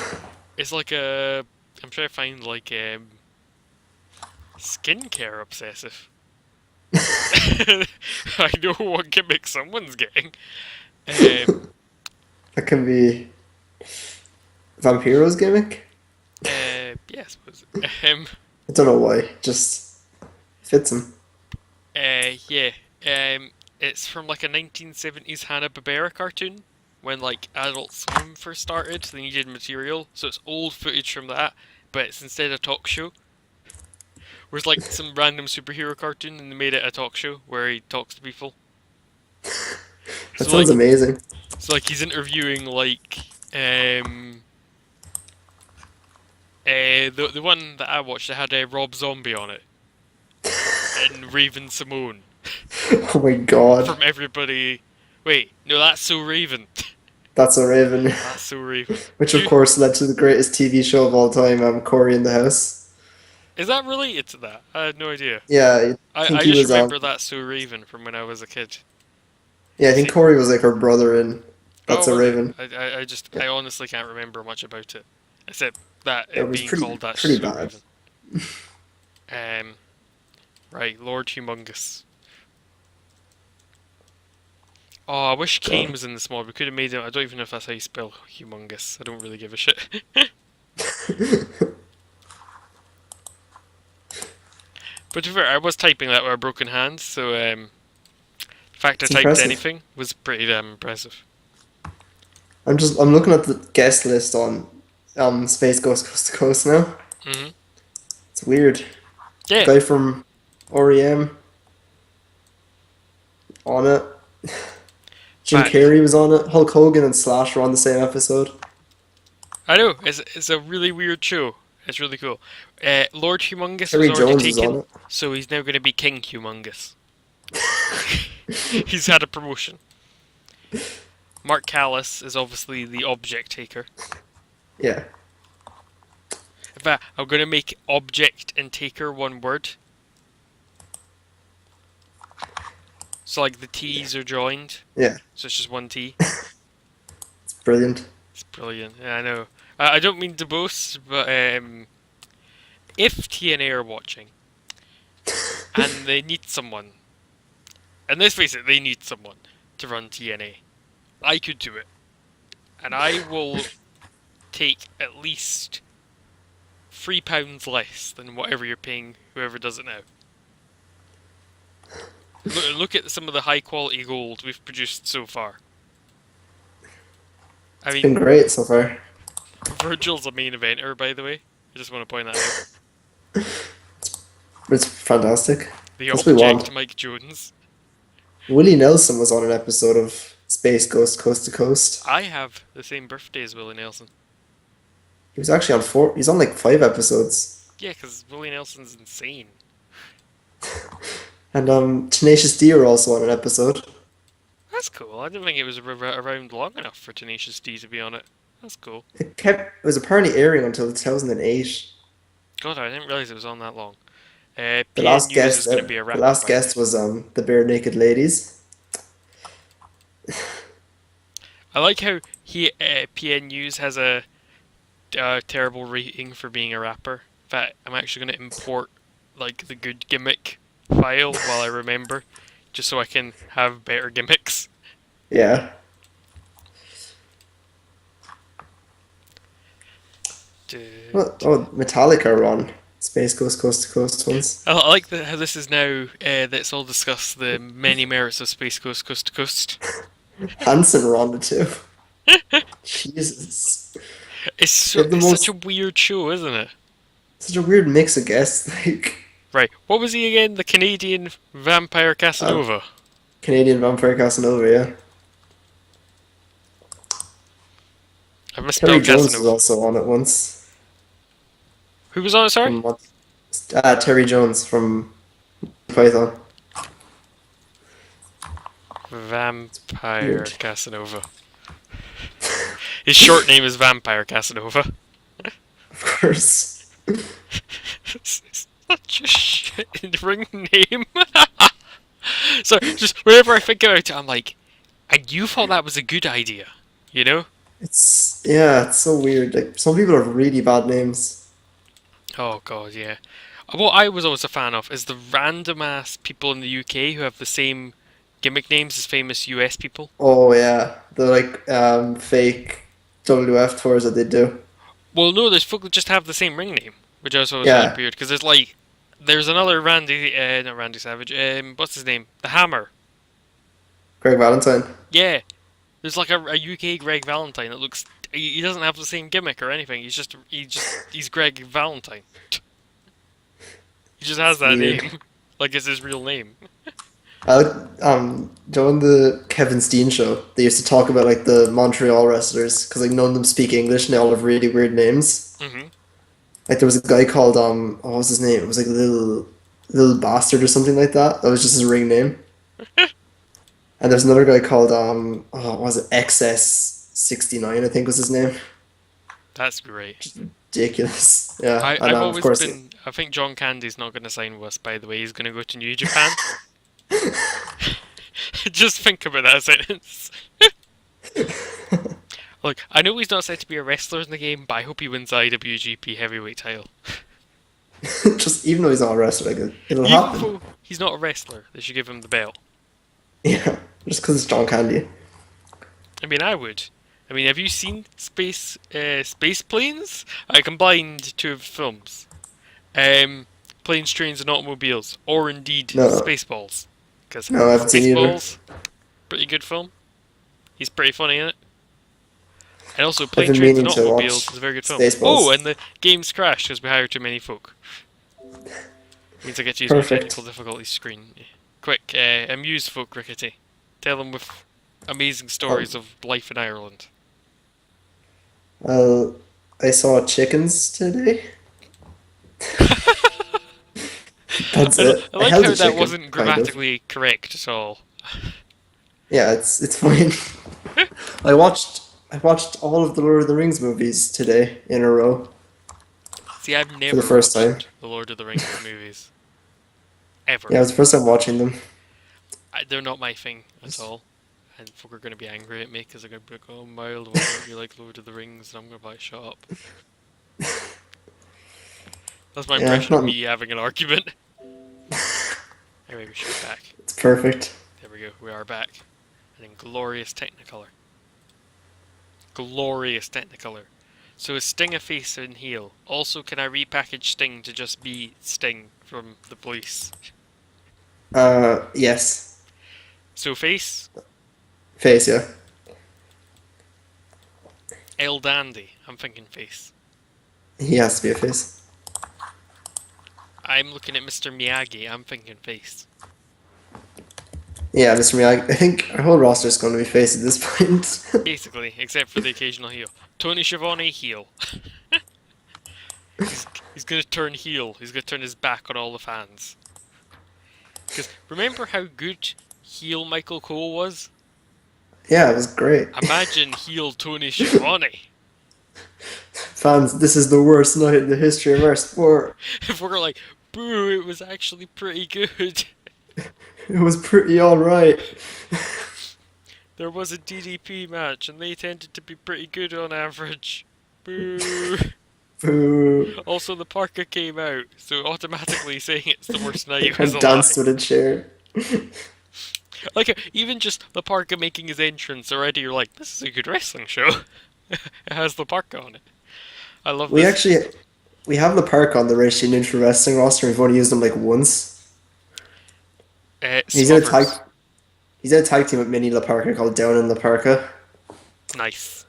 Speaker 2: It's like I'm trying to find like skincare obsessive. I know what gimmick someone's getting. Um,
Speaker 1: That can be Vampiro's gimmick.
Speaker 2: yeah, I suppose.
Speaker 1: I don't know why. Just fits him.
Speaker 2: Yeah. It's from like a 1970s Hanna-Barbera cartoon when like Adult Swim first started. They needed material, so it's old footage from that, but it's instead a talk show. Whereas like some random superhero cartoon, and they made it a talk show where he talks to people.
Speaker 1: That
Speaker 2: So
Speaker 1: sounds
Speaker 2: like,
Speaker 1: amazing.
Speaker 2: he's interviewing like the one that I watched that had Rob Zombie on it and Raven Simone
Speaker 1: Oh my god.
Speaker 2: from everybody. Wait, no, that's So Raven.
Speaker 1: That's a Raven.
Speaker 2: That's So Raven.
Speaker 1: Which
Speaker 2: Do
Speaker 1: of
Speaker 2: you,
Speaker 1: course led to the greatest TV show of all time, Corey in the House.
Speaker 2: is that related to that? I had no idea.
Speaker 1: Yeah, I
Speaker 2: I
Speaker 1: think he
Speaker 2: just
Speaker 1: was
Speaker 2: remember that So Raven from when I was a kid.
Speaker 1: yeah, I think
Speaker 2: See,
Speaker 1: Corey was like her brother in
Speaker 2: oh,
Speaker 1: That's a
Speaker 2: was it?
Speaker 1: Raven.
Speaker 2: I honestly can't remember much about it, except that
Speaker 1: It
Speaker 2: it
Speaker 1: was
Speaker 2: being called that
Speaker 1: pretty
Speaker 2: So
Speaker 1: bad.
Speaker 2: Raven. Right, Lord Humongous. Oh, I wish Kane
Speaker 1: God.
Speaker 2: was in this mod. We could have made him. I don't even know if that's how you spell humongous. I don't really give a shit. But to be fair, I was typing that with a broken hand, so the fact I
Speaker 1: It's
Speaker 2: typed
Speaker 1: impressive.
Speaker 2: anything was pretty damn impressive.
Speaker 1: I'm looking at the guest list on Space Ghost Coast to Coast now.
Speaker 2: Hmm.
Speaker 1: It's weird.
Speaker 2: Yeah,
Speaker 1: Guy from REM on it. Jim
Speaker 2: fact.
Speaker 1: Carrey was on it. Hulk Hogan and Slash were on the same episode.
Speaker 2: I know, it's a really weird show. It's really cool. Lord Humongous was
Speaker 1: Terry
Speaker 2: already
Speaker 1: Jones was on
Speaker 2: taken,
Speaker 1: it.
Speaker 2: so he's now going to be King Humongous. He's had a promotion. Mark Callis is obviously the object taker.
Speaker 1: Yeah.
Speaker 2: In fact, I'm going to make object and taker one word. So like the T's are joined,
Speaker 1: Yeah.
Speaker 2: so it's just one T.
Speaker 1: It's brilliant.
Speaker 2: It's brilliant. Yeah, I know. I don't mean to boast, but if TNA are watching and they need someone, and let's face it, they need someone to run TNA, I could do it, and I will take at least £3 less than whatever you're paying whoever does it now. Look at some of the high quality gold we've produced so far. I
Speaker 1: It's
Speaker 2: mean,
Speaker 1: been great so far.
Speaker 2: Virgil's a main eventer, by the way. I just want to point that out.
Speaker 1: It's fantastic.
Speaker 2: The
Speaker 1: That's what we
Speaker 2: object
Speaker 1: want.
Speaker 2: Mike Jones.
Speaker 1: Willie Nelson was on an episode of Space Ghost Coast to Coast.
Speaker 2: I have the same birthday as Willie Nelson.
Speaker 1: He was actually on four. He's on like 5 episodes.
Speaker 2: Yeah, because Willie Nelson's insane.
Speaker 1: And Tenacious D are also on an episode.
Speaker 2: That's cool. I didn't think it was around long enough for Tenacious D to be on it. That's cool.
Speaker 1: It was apparently airing until 2008.
Speaker 2: God, I didn't realize it was on that long.
Speaker 1: The
Speaker 2: PN
Speaker 1: last
Speaker 2: News is
Speaker 1: guest,
Speaker 2: going to be a
Speaker 1: the
Speaker 2: rapper,
Speaker 1: last
Speaker 2: by the way.
Speaker 1: guest was the Bare Naked Ladies.
Speaker 2: I like how PN News has a terrible rating for being a rapper. In fact, I'm actually going to import like the good gimmick file while I remember, just so I can have better gimmicks.
Speaker 1: Yeah. Oh, Metallica are on Space Ghost Coast to Coast once.
Speaker 2: I like how this is now. Let's all discuss the many merits of Space Coast Coast to Coast.
Speaker 1: Hanson are on it too. Jesus. They have the
Speaker 2: It's such a
Speaker 1: most
Speaker 2: weird show, isn't it?
Speaker 1: such a weird mix of guests, like
Speaker 2: Right. What was he again? The Canadian vampire
Speaker 1: uh,
Speaker 2: Casanova.
Speaker 1: Canadian Vampire Casanova, yeah.
Speaker 2: I
Speaker 1: Terry
Speaker 2: misspelled
Speaker 1: Jones was
Speaker 2: Casanova.
Speaker 1: also on it once.
Speaker 2: Who was on it? Sorry.
Speaker 1: From what? Terry Jones from Python.
Speaker 2: Vampire
Speaker 1: Weird.
Speaker 2: Casanova. His short name is Vampire Casanova.
Speaker 1: Of course.
Speaker 2: It's such a shit ring name. So just whenever I think about it, I'm like, and you thought that was a good idea, you know?
Speaker 1: It's so weird. Like some people have really bad names.
Speaker 2: Oh god, yeah. What I was always a fan of is the random ass people in the UK who have the same gimmick names as famous US people.
Speaker 1: Oh yeah, the like fake WF tours that they do.
Speaker 2: Well, no, there's folk that just have the same ring name, which I always find
Speaker 1: Yeah,
Speaker 2: weird because there's another Randy, not Randy Savage. What's his name? The Hammer.
Speaker 1: Greg Valentine.
Speaker 2: Yeah, there's like a UK Greg Valentine that looks. He doesn't have the same gimmick or anything. He's Greg Valentine. He just has
Speaker 1: It's
Speaker 2: that
Speaker 1: weird.
Speaker 2: name, like it's his real name.
Speaker 1: I like on the Kevin Steen show. They used to talk about like the Montreal wrestlers because like none of them speak English and they all have really weird names.
Speaker 2: Hmm.
Speaker 1: Like there was a guy called what was his name? It was like little bastard or something like that. That was just his ring name. And there's another guy called what was it XS69 I think was his name.
Speaker 2: That's great.
Speaker 1: Ridiculous. Yeah, and
Speaker 2: I've
Speaker 1: of
Speaker 2: always
Speaker 1: course
Speaker 2: been. I think John Candy's not going to sign with us. By the way, he's going to go to New Japan. Just think about that sentence. Look, I know he's not said to be a wrestler in the game, but I hope he wins the IWGP Heavyweight title.
Speaker 1: just even though he's not a wrestler, like it'll
Speaker 2: Even
Speaker 1: happen.
Speaker 2: though he's not a wrestler, they should give him the belt.
Speaker 1: Yeah, just because it's John Candy.
Speaker 2: I mean, I would. I mean, have you seen Space Planes? I combined two of the films. Planes, Trains, and Automobiles, or indeed
Speaker 1: No,
Speaker 2: Spaceballs. Because
Speaker 1: no, I haven't seen either.
Speaker 2: Spaceballs, pretty good film. He's pretty funny in it. And also,
Speaker 1: I've
Speaker 2: Plane,
Speaker 1: been
Speaker 2: Trains, and
Speaker 1: meaning to watch
Speaker 2: Automobiles is a very good film. Oh,
Speaker 1: Spaceballs.
Speaker 2: and the game's crashed because we hired too many folk. Means I get to use my technical
Speaker 1: Perfect.
Speaker 2: difficulties screen. Quick, amuse folk, Rickety. Tell them with amazing
Speaker 1: Oh,
Speaker 2: stories of life in Ireland.
Speaker 1: well, I saw chickens today. That's it.
Speaker 2: I
Speaker 1: I
Speaker 2: like
Speaker 1: held
Speaker 2: how
Speaker 1: a
Speaker 2: that
Speaker 1: chicken,
Speaker 2: wasn't
Speaker 1: kind of.
Speaker 2: grammatically correct at all.
Speaker 1: Yeah, it's fine. I watched all of the Lord of the Rings movies today in a row
Speaker 2: See, I've
Speaker 1: for the
Speaker 2: never
Speaker 1: first time.
Speaker 2: watched the Lord of the Rings movies. Ever.
Speaker 1: Yeah, it was the first time watching them.
Speaker 2: They're not my thing at all. And folk are going to be angry at me because they're going to be like, oh, Mild, why don't you like Lord of the Rings? And I'm going to be like, shut up. That's my
Speaker 1: Yeah,
Speaker 2: impression of
Speaker 1: not.
Speaker 2: me having an argument. Anyway, we should be back.
Speaker 1: It's perfect.
Speaker 2: There we go, we are back. And in glorious Technicolor. Glorious Technicolor. So is Sting a face and heel? Also, can I repackage Sting to just be Sting from the police?
Speaker 1: Yes.
Speaker 2: So face,
Speaker 1: Face, yeah.
Speaker 2: El Dandy. I'm thinking face.
Speaker 1: He has to be a face.
Speaker 2: I'm looking at Mr. Miyagi. I'm thinking face.
Speaker 1: Yeah, Mr. Miyagi. I think our whole roster is going to be face at this point.
Speaker 2: Basically, except for the occasional heel. Tony Schiavone, heel. He's gonna turn heel. He's gonna turn his back on all the fans. Because remember how good heel Michael Cole was?
Speaker 1: Yeah, it was great.
Speaker 2: Imagine heel Tony Schiavone.
Speaker 1: Fans, this is the worst night in the history of our sport.
Speaker 2: If we're like, boo, it was actually pretty good.
Speaker 1: It was pretty alright.
Speaker 2: There was a DDP match and they tended to be pretty good on average. Boo.
Speaker 1: Boo.
Speaker 2: Also, the parka came out, so automatically saying it's the worst night was
Speaker 1: And
Speaker 2: a lie.
Speaker 1: danced with a chair.
Speaker 2: Like, even just the parka making his entrance already, you're like, this is a good wrestling show. It has the parka on it. I love
Speaker 1: We
Speaker 2: this.
Speaker 1: actually we have the park on the Rishi Ninja Wrestling roster. We've only used him like once. He's in a tag.
Speaker 2: Smothers.
Speaker 1: He's in a tag team with Minnie LaParca called Down in LaParca.
Speaker 2: Nice.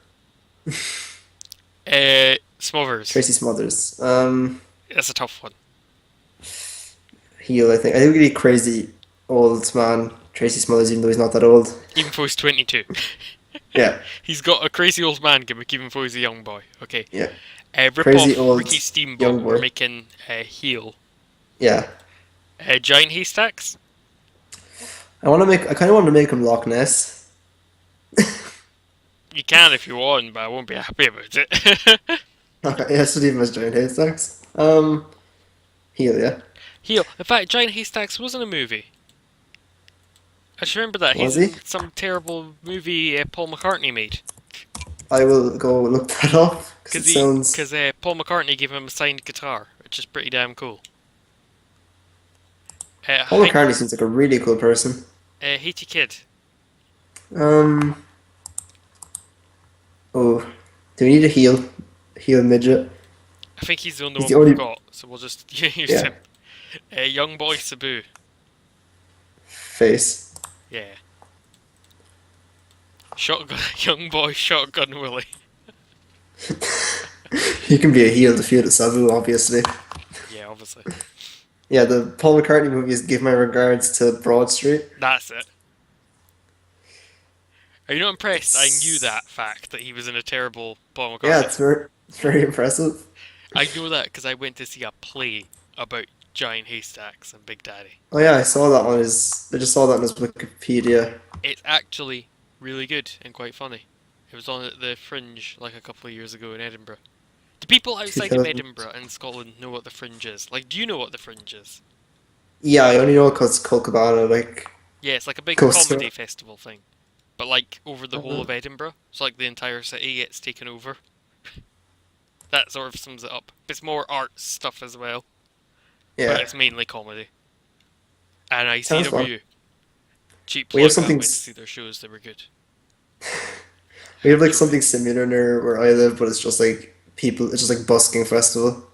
Speaker 2: Smothers.
Speaker 1: Tracy Smothers.
Speaker 2: That's a tough one.
Speaker 1: Heel. I think. I think we need crazy old man Tracy Smothers, even though he's not that old.
Speaker 2: Even though he's 22.
Speaker 1: Yeah.
Speaker 2: He's got a crazy old man gimmick, even though he's a young boy. Okay.
Speaker 1: Yeah.
Speaker 2: Rip
Speaker 1: Crazy
Speaker 2: off
Speaker 1: old
Speaker 2: Ricky
Speaker 1: young
Speaker 2: Steamboat. We're
Speaker 1: boy.
Speaker 2: making heel.
Speaker 1: Yeah.
Speaker 2: Giant Haystacks.
Speaker 1: I kind of want to make him Loch Ness.
Speaker 2: You can if you want, but I won't be happy about it.
Speaker 1: Okay, yeah, should leave him as Giant Haystacks. Heel, yeah.
Speaker 2: Heel. In fact, Giant Haystacks wasn't a movie. I just remember that.
Speaker 1: Was
Speaker 2: He's
Speaker 1: he?
Speaker 2: in some terrible movie Paul McCartney made.
Speaker 1: I will go look that up because it sounds.
Speaker 2: Because Paul McCartney gave him a signed guitar, which is pretty damn cool.
Speaker 1: Paul McCartney seems like a really cool person.
Speaker 2: Haiti Kid.
Speaker 1: Um. Oh, do we need a heel? Heel midget.
Speaker 2: I think he's the only
Speaker 1: He's
Speaker 2: one
Speaker 1: the only.
Speaker 2: we've got, so we'll just use
Speaker 1: Yeah.
Speaker 2: him. Young Boy Sabu.
Speaker 1: Face.
Speaker 2: Yeah. Shotgun. Young Boy Shotgun Willie.
Speaker 1: He can be a heel to feud at Sabu, obviously.
Speaker 2: Yeah, obviously.
Speaker 1: Yeah, the Paul McCartney movie is Give My Regards to Broad Street.
Speaker 2: That's it. Are you not impressed? I knew that fact that he was in a terrible Paul McCartney.
Speaker 1: Yeah, it's very impressive.
Speaker 2: I know that because I went to see a play about giant haystacks and Big Daddy.
Speaker 1: Oh yeah, I saw that on his. I just saw that on his Wikipedia.
Speaker 2: It's actually really good and quite funny. It was on at the Fringe like a couple of years ago in Edinburgh. Do people outside of
Speaker 1: 2000.
Speaker 2: Edinburgh and Scotland know what the Fringe is? Like, do you know what the Fringe is?
Speaker 1: Yeah, I only know it because Cole Cabana, like,
Speaker 2: Yeah, it's like a big
Speaker 1: goes
Speaker 2: comedy
Speaker 1: to.
Speaker 2: festival thing. But like over the whole
Speaker 1: Uh-huh.
Speaker 2: of Edinburgh. So like the entire city gets taken over. That sort of sums it up. It's more art stuff as well. But
Speaker 1: Yeah,
Speaker 2: it's mainly comedy. And
Speaker 1: sounds fun.
Speaker 2: ICW. Cheap
Speaker 1: We have
Speaker 2: plug, I
Speaker 1: something.
Speaker 2: went to see their shows, they were good.
Speaker 1: We have like
Speaker 2: Joking.
Speaker 1: something similar near where I live, but it's just like people. It's just like busking festival.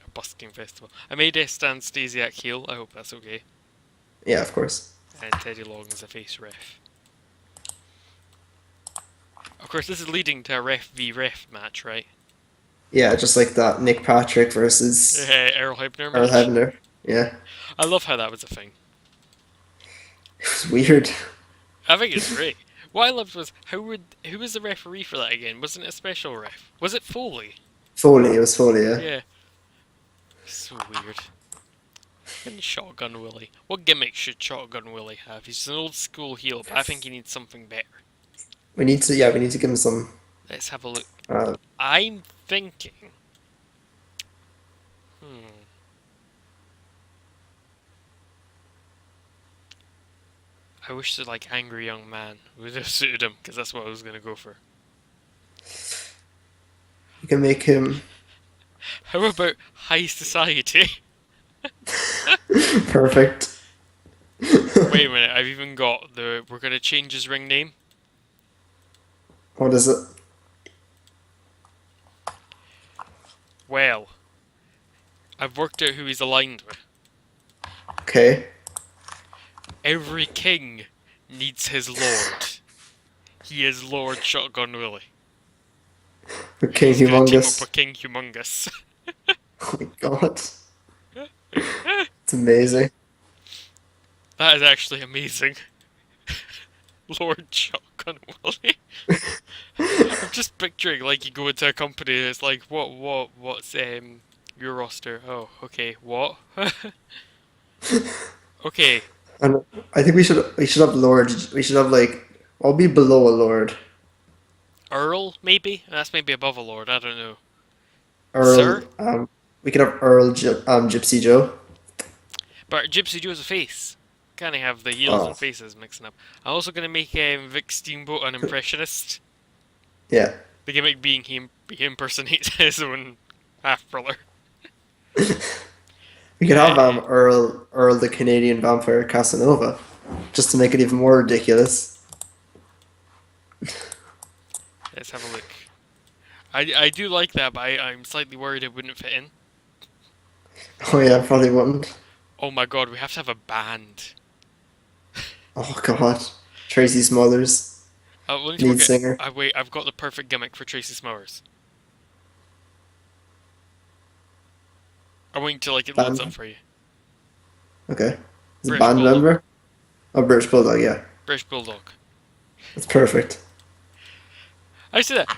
Speaker 2: A busking festival. I made Stan Stasiak heel, I hope that's okay.
Speaker 1: Yeah, of course.
Speaker 2: And Teddy Long is a face ref. Of course, this is leading to a ref v ref match, right?
Speaker 1: Yeah, just like that Nick Patrick versus
Speaker 2: Errol Hebner
Speaker 1: Earl
Speaker 2: match.
Speaker 1: Hebner. Yeah,
Speaker 2: I love how that was a thing.
Speaker 1: it was weird.
Speaker 2: I think it's great. What I loved was who was the referee for that again? Wasn't it a special ref? Was it Foley?
Speaker 1: Foley, it was Foley. Yeah,
Speaker 2: Yeah. So weird. And Shotgun Willie. What gimmick should Shotgun Willie have? He's an old school heel, but I think he needs something better.
Speaker 1: we need to. Yeah, we need to give him some.
Speaker 2: Let's have a look.
Speaker 1: Uh,
Speaker 2: I'm thinking. I wish the like angry young man would have suited him because that's what I was gonna go for.
Speaker 1: you can make him
Speaker 2: How about High Society?
Speaker 1: perfect.
Speaker 2: Wait a minute, I've even got the. We're gonna change his ring name.
Speaker 1: What is it?
Speaker 2: Well, I've worked out who he's aligned with.
Speaker 1: Okay.
Speaker 2: Every king needs his lord. He is Lord Shotgun Willie.
Speaker 1: For
Speaker 2: And
Speaker 1: King
Speaker 2: he's gonna team up
Speaker 1: Humongous.
Speaker 2: with King Humongous.
Speaker 1: Oh my god. It's amazing.
Speaker 2: That is actually amazing. Lord Shotgun Willie. I'm just picturing like you go into a company and it's like, what's your roster? Oh, okay, what? Okay,
Speaker 1: And I think we should have Lord. We should have like, I'll be below a Lord.
Speaker 2: Earl maybe? That's maybe above a lord. I don't know. Sir,
Speaker 1: Earl. We could have Earl Gypsy Joe.
Speaker 2: but Gypsy Joe's a face. Can't have the heels
Speaker 1: Oh
Speaker 2: and faces mixing up. I'm also gonna make Vic Steamboat an impressionist.
Speaker 1: yeah.
Speaker 2: The gimmick being he impersonates his own half brother.
Speaker 1: We could have
Speaker 2: Uh,
Speaker 1: Earl the Canadian vampire Casanova, just to make it even more ridiculous.
Speaker 2: let's have a look. I do like that, but I'm slightly worried it wouldn't fit in.
Speaker 1: Oh yeah, probably wouldn't.
Speaker 2: Oh my god, we have to have a band.
Speaker 1: Oh god, Tracy Smothers,
Speaker 2: Let me
Speaker 1: lead
Speaker 2: work it.
Speaker 1: singer,
Speaker 2: Wait, I've got the perfect gimmick for Tracy Smothers. I'm waiting till like it loads up
Speaker 1: band.
Speaker 2: for you.
Speaker 1: Okay, he's a
Speaker 2: British
Speaker 1: band
Speaker 2: Bulldog.
Speaker 1: member. Oh, British Bulldog. Yeah,
Speaker 2: British Bulldog.
Speaker 1: that's perfect.
Speaker 2: I see that.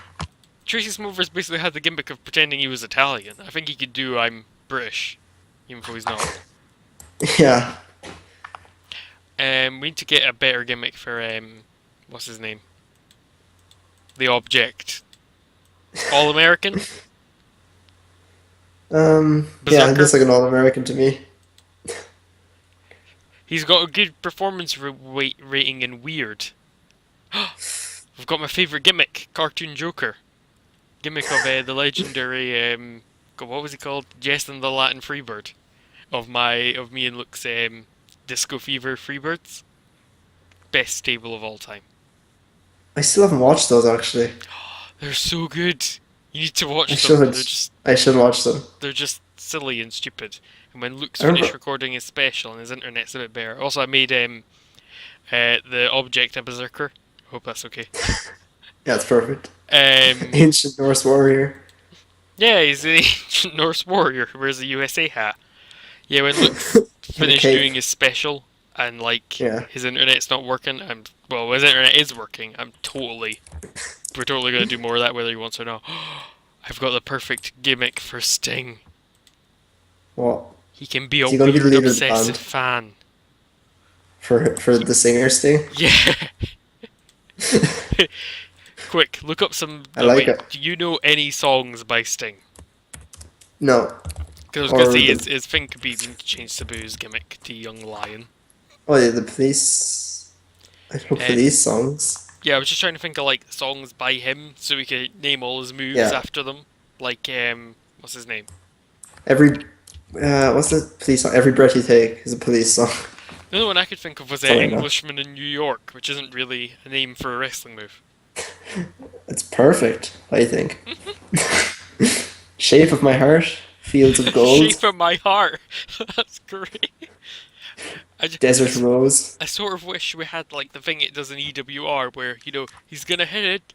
Speaker 2: Tracy Smothers basically had the gimmick of pretending he was Italian. I think he could do I'm British, even though he's not.
Speaker 1: Yeah,
Speaker 2: We need to get a better gimmick for what's his name? The Object. All American?
Speaker 1: yeah, he looks
Speaker 2: Berserker?
Speaker 1: like an All-American to me.
Speaker 2: He's got a good performance rating in Weird. I've got my favourite gimmick, Cartoon Joker. Gimmick of the legendary God, what was he called? Jesting the Latin Freebird. Of me and Luke's Disco Fever Freebirds. Best stable of all time.
Speaker 1: I still haven't watched those actually.
Speaker 2: They're so good. You need to
Speaker 1: I
Speaker 2: watch them.
Speaker 1: should. I should watch them.
Speaker 2: They're just silly and stupid. And when Luke's
Speaker 1: I
Speaker 2: finished
Speaker 1: remember.
Speaker 2: recording his special and his internet's a bit better. Also, I made the Object a Berserker. Hope that's okay.
Speaker 1: Yeah, it's perfect.
Speaker 2: Um,
Speaker 1: Ancient Norse warrior.
Speaker 2: yeah, he's an ancient Norse warrior who wears a USA hat. Yeah, when Luke's
Speaker 1: In a
Speaker 2: finished
Speaker 1: cape.
Speaker 2: doing his special and like
Speaker 1: Yeah.
Speaker 2: his internet's not working, his internet is working. We're totally gonna do more of that whether he wants or not. I've got the perfect gimmick for Sting.
Speaker 1: What?
Speaker 2: He can be a
Speaker 1: Is he going to be the
Speaker 2: weird
Speaker 1: leader of the
Speaker 2: obsessive
Speaker 1: band
Speaker 2: fan.
Speaker 1: for the singer Sting?
Speaker 2: Yeah. Quick, look up some.
Speaker 1: I
Speaker 2: No,
Speaker 1: like
Speaker 2: wait.
Speaker 1: it.
Speaker 2: Do you know any songs by Sting?
Speaker 1: No.
Speaker 2: Because I was
Speaker 1: Or
Speaker 2: gonna say
Speaker 1: the
Speaker 2: his thing could be we need to change Sabu's gimmick to Young Lion.
Speaker 1: oh yeah, the police. I hope
Speaker 2: Uh,
Speaker 1: police songs.
Speaker 2: yeah, I was just trying to think of like songs by him so we could name all his moves
Speaker 1: Yeah.
Speaker 2: after them. Like what's his name?
Speaker 1: Every what's the police song? Every breath you take is a police song.
Speaker 2: The only one I could think of was
Speaker 1: Something like that.
Speaker 2: Englishman in New York, which isn't really a name for a wrestling move.
Speaker 1: It's perfect, I think. Shape of my heart, fields of gold,
Speaker 2: Shape of my heart. That's great.
Speaker 1: desert rose.
Speaker 2: I sort of wish we had like the thing it does in EWR where, he's gonna hit it.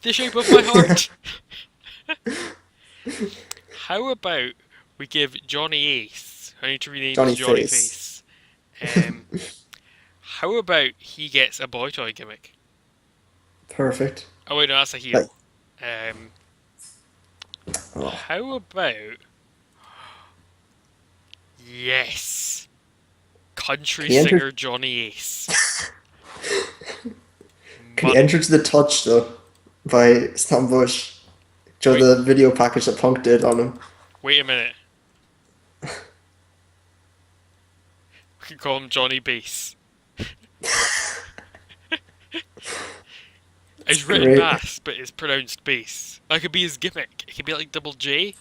Speaker 2: The shape of my heart. How about we give Johnny Ace, I need to rename
Speaker 1: Johnny
Speaker 2: his Johnny
Speaker 1: Face.
Speaker 2: Face. How about he gets a boy toy gimmick?
Speaker 1: Perfect.
Speaker 2: Oh wait, no, that's a
Speaker 1: Like,
Speaker 2: heel. Um,
Speaker 1: oh,
Speaker 2: how about yes, country
Speaker 1: can he enter?
Speaker 2: singer Johnny Ace?
Speaker 1: Can he
Speaker 2: But
Speaker 1: enter to the touch though? By Stan Bush. Show
Speaker 2: wait,
Speaker 1: the video package that Punk did on him.
Speaker 2: wait a minute. We could call him Johnny Bass. It's written
Speaker 1: Great.
Speaker 2: bass, but it's pronounced bass. That could be his gimmick. It could be like double J.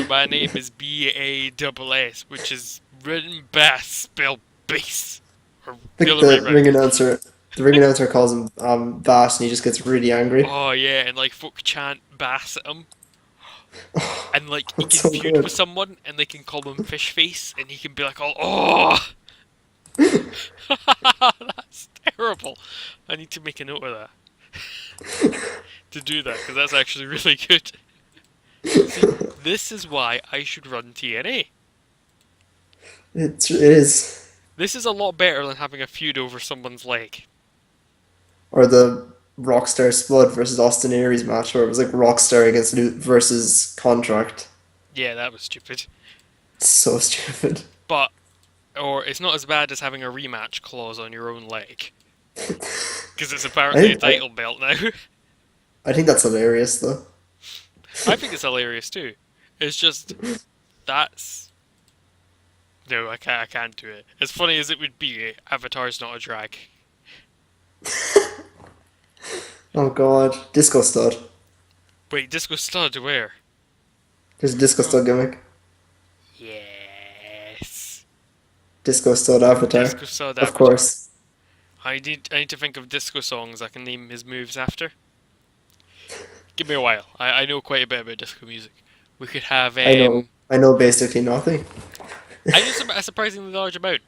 Speaker 2: My name is BASS, which is written bass, spelled bass. Or
Speaker 1: I
Speaker 2: the
Speaker 1: think
Speaker 2: other way
Speaker 1: the
Speaker 2: around.
Speaker 1: ring announcer, calls him Bass, and he just gets really angry.
Speaker 2: Oh yeah, and like folk chant bass at him. And like he
Speaker 1: That's
Speaker 2: can
Speaker 1: so
Speaker 2: feud with
Speaker 1: good.
Speaker 2: someone and they can call him fish face and he can be like oh That's terrible. I need to make a note of that to do that because that's actually really good. See, this is why I should run TNA.
Speaker 1: It is.
Speaker 2: This is a lot better than having a feud over someone's leg.
Speaker 1: Or the Rockstar Spud versus Austin Aries match where it was like Rockstar against versus Contract.
Speaker 2: Yeah, that was stupid.
Speaker 1: So stupid.
Speaker 2: But, or it's not as bad as having a rematch clause on your own leg. Because it's apparently a title belt now.
Speaker 1: I think that's hilarious though.
Speaker 2: I think it's hilarious too. It's just, that's... No, I can't do it. As funny as it would be, Avatar's not a drag.
Speaker 1: Oh god. Disco Stud.
Speaker 2: Wait, Disco Stud, where?
Speaker 1: There's a Disco Stud gimmick.
Speaker 2: Yes.
Speaker 1: Disco Stud Avatar.
Speaker 2: Disco Stud
Speaker 1: Of
Speaker 2: Avatar.
Speaker 1: course.
Speaker 2: I need to think of disco songs I can name his moves after. Give me a while. I know quite a bit about disco music. We could have
Speaker 1: I know basically nothing.
Speaker 2: I know a surprisingly large amount.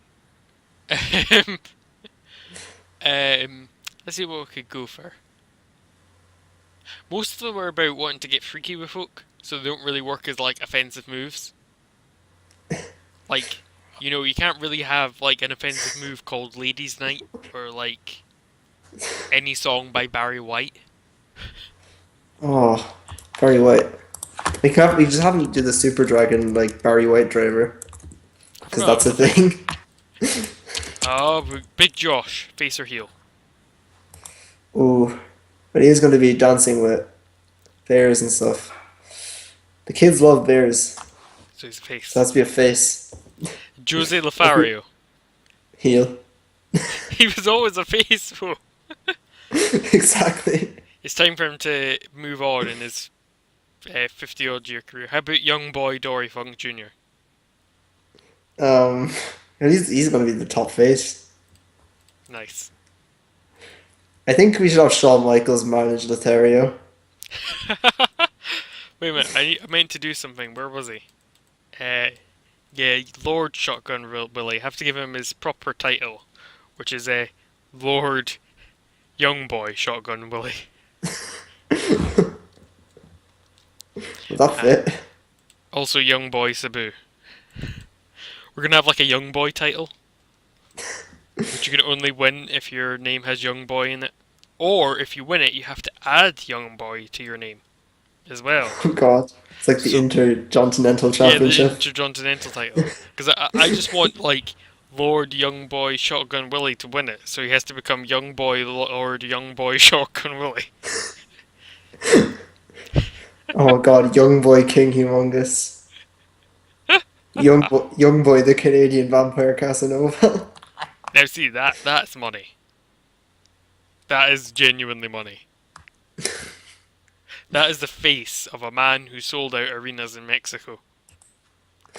Speaker 2: Um, let's see what we could go for. Most of them are about wanting to get freaky with folk, so they don't really work as like offensive moves. Like, you know, you can't really have like an offensive move called Ladies' Night or like any song by Barry White.
Speaker 1: Oh, Barry White. We just have him do the Super Dragon like Barry White driver. Because that's a thing.
Speaker 2: Oh, Big Josh, face or heel?
Speaker 1: Ooh. But he is going to be dancing with bears and stuff. The kids love bears.
Speaker 2: So he's a face.
Speaker 1: So that's be a face.
Speaker 2: Jose Lothario.
Speaker 1: Heel.
Speaker 2: He was always a face, though.
Speaker 1: Exactly.
Speaker 2: It's time for him to move on in his 50-odd year career. How about young boy Dory Funk Jr.?
Speaker 1: Um, he's going to be the top face.
Speaker 2: Nice.
Speaker 1: I think we should have Shawn Michaels manage Lothario.
Speaker 2: Wait a minute, I meant to do something. Where was he? Yeah, Lord Shotgun Willie. Have to give him his proper title, which is Lord Young Boy Shotgun Willie.
Speaker 1: Would that fit?
Speaker 2: Also Young Boy Sabu. We're gonna have like a Young Boy title, which you can only win if your name has Young Boy in it. Or if you win it, you have to add Young Boy to your name as well.
Speaker 1: Oh god. It's like the Intercontinental Championship.
Speaker 2: Yeah, the Intercontinental title. Because I just want, like, Lord Young Boy Shotgun Willie to win it, so he has to become Young Boy Lord Young Boy Shotgun Willie.
Speaker 1: Oh god, Young Boy King Humongous. Young Boy the Canadian Vampire Casanova.
Speaker 2: Now see, that's money. That is genuinely money. That is the face of a man who sold out arenas in Mexico.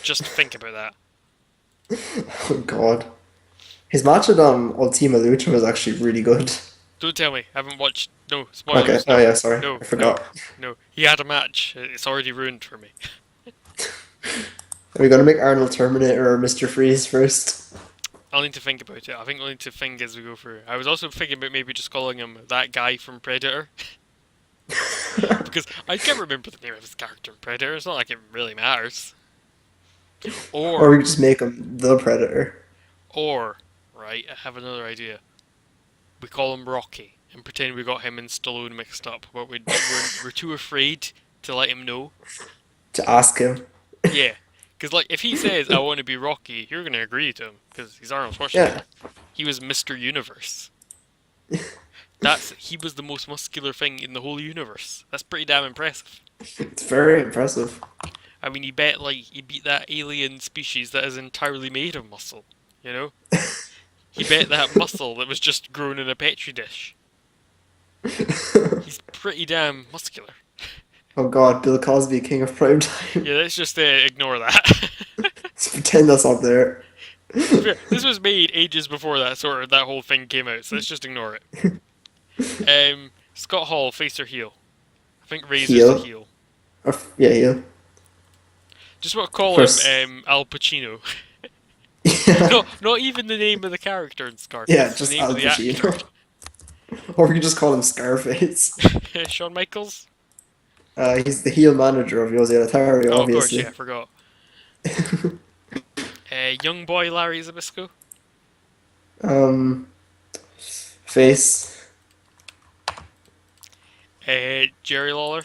Speaker 2: Just think about that.
Speaker 1: Oh god. His match at Ultima Lucha was actually really good.
Speaker 2: Don't tell me. I haven't watched... No, spoilers.
Speaker 1: Okay,
Speaker 2: No,
Speaker 1: oh yeah, sorry.
Speaker 2: no,
Speaker 1: I forgot.
Speaker 2: No. He had a match. It's already ruined for me.
Speaker 1: Are we gonna make Arnold Terminator or Mr. Freeze first?
Speaker 2: I'll need to think about it. I think we'll need to think as we go through. I was also thinking about maybe just calling him that guy from Predator. Because I can't remember the name of his character in Predator. It's not like it really matters.
Speaker 1: Or we could just make him the Predator.
Speaker 2: Or, right, I have another idea. We call him Rocky and pretend we got him and Stallone mixed up, but we're too afraid to let him know.
Speaker 1: To ask him.
Speaker 2: Yeah, because like if he says I want to be Rocky, you're gonna agree to him because he's Arnold Schwarzenegger.
Speaker 1: Yeah.
Speaker 2: He was Mr. Universe. He was the most muscular thing in the whole universe. That's pretty damn impressive.
Speaker 1: It's very impressive.
Speaker 2: I mean, he beat that alien species that is entirely made of muscle. You know, he bet that muscle that was just grown in a petri dish. He's pretty damn muscular.
Speaker 1: Oh god, Bill Cosby, King of Primetime.
Speaker 2: Yeah, let's just ignore that.
Speaker 1: Let's pretend that's not there.
Speaker 2: This was made ages before that whole thing came out, so let's just ignore it. Scott Hall, face or heel? I think Razor's a heel.
Speaker 1: Yeah, heel.
Speaker 2: Just want to call him Al Pacino.
Speaker 1: Yeah,
Speaker 2: Not even the name of the character in
Speaker 1: yeah,
Speaker 2: Scarface, the
Speaker 1: just
Speaker 2: name
Speaker 1: Al
Speaker 2: of the actor.
Speaker 1: Pacino. Or we can just call him Scarface.
Speaker 2: Shawn Michaels?
Speaker 1: He's the heel manager of Jose Lothario,
Speaker 2: Oh, of course, yeah,
Speaker 1: obviously.
Speaker 2: I forgot. Young boy Larry Zabisco?
Speaker 1: um, Face.
Speaker 2: Jerry Lawler?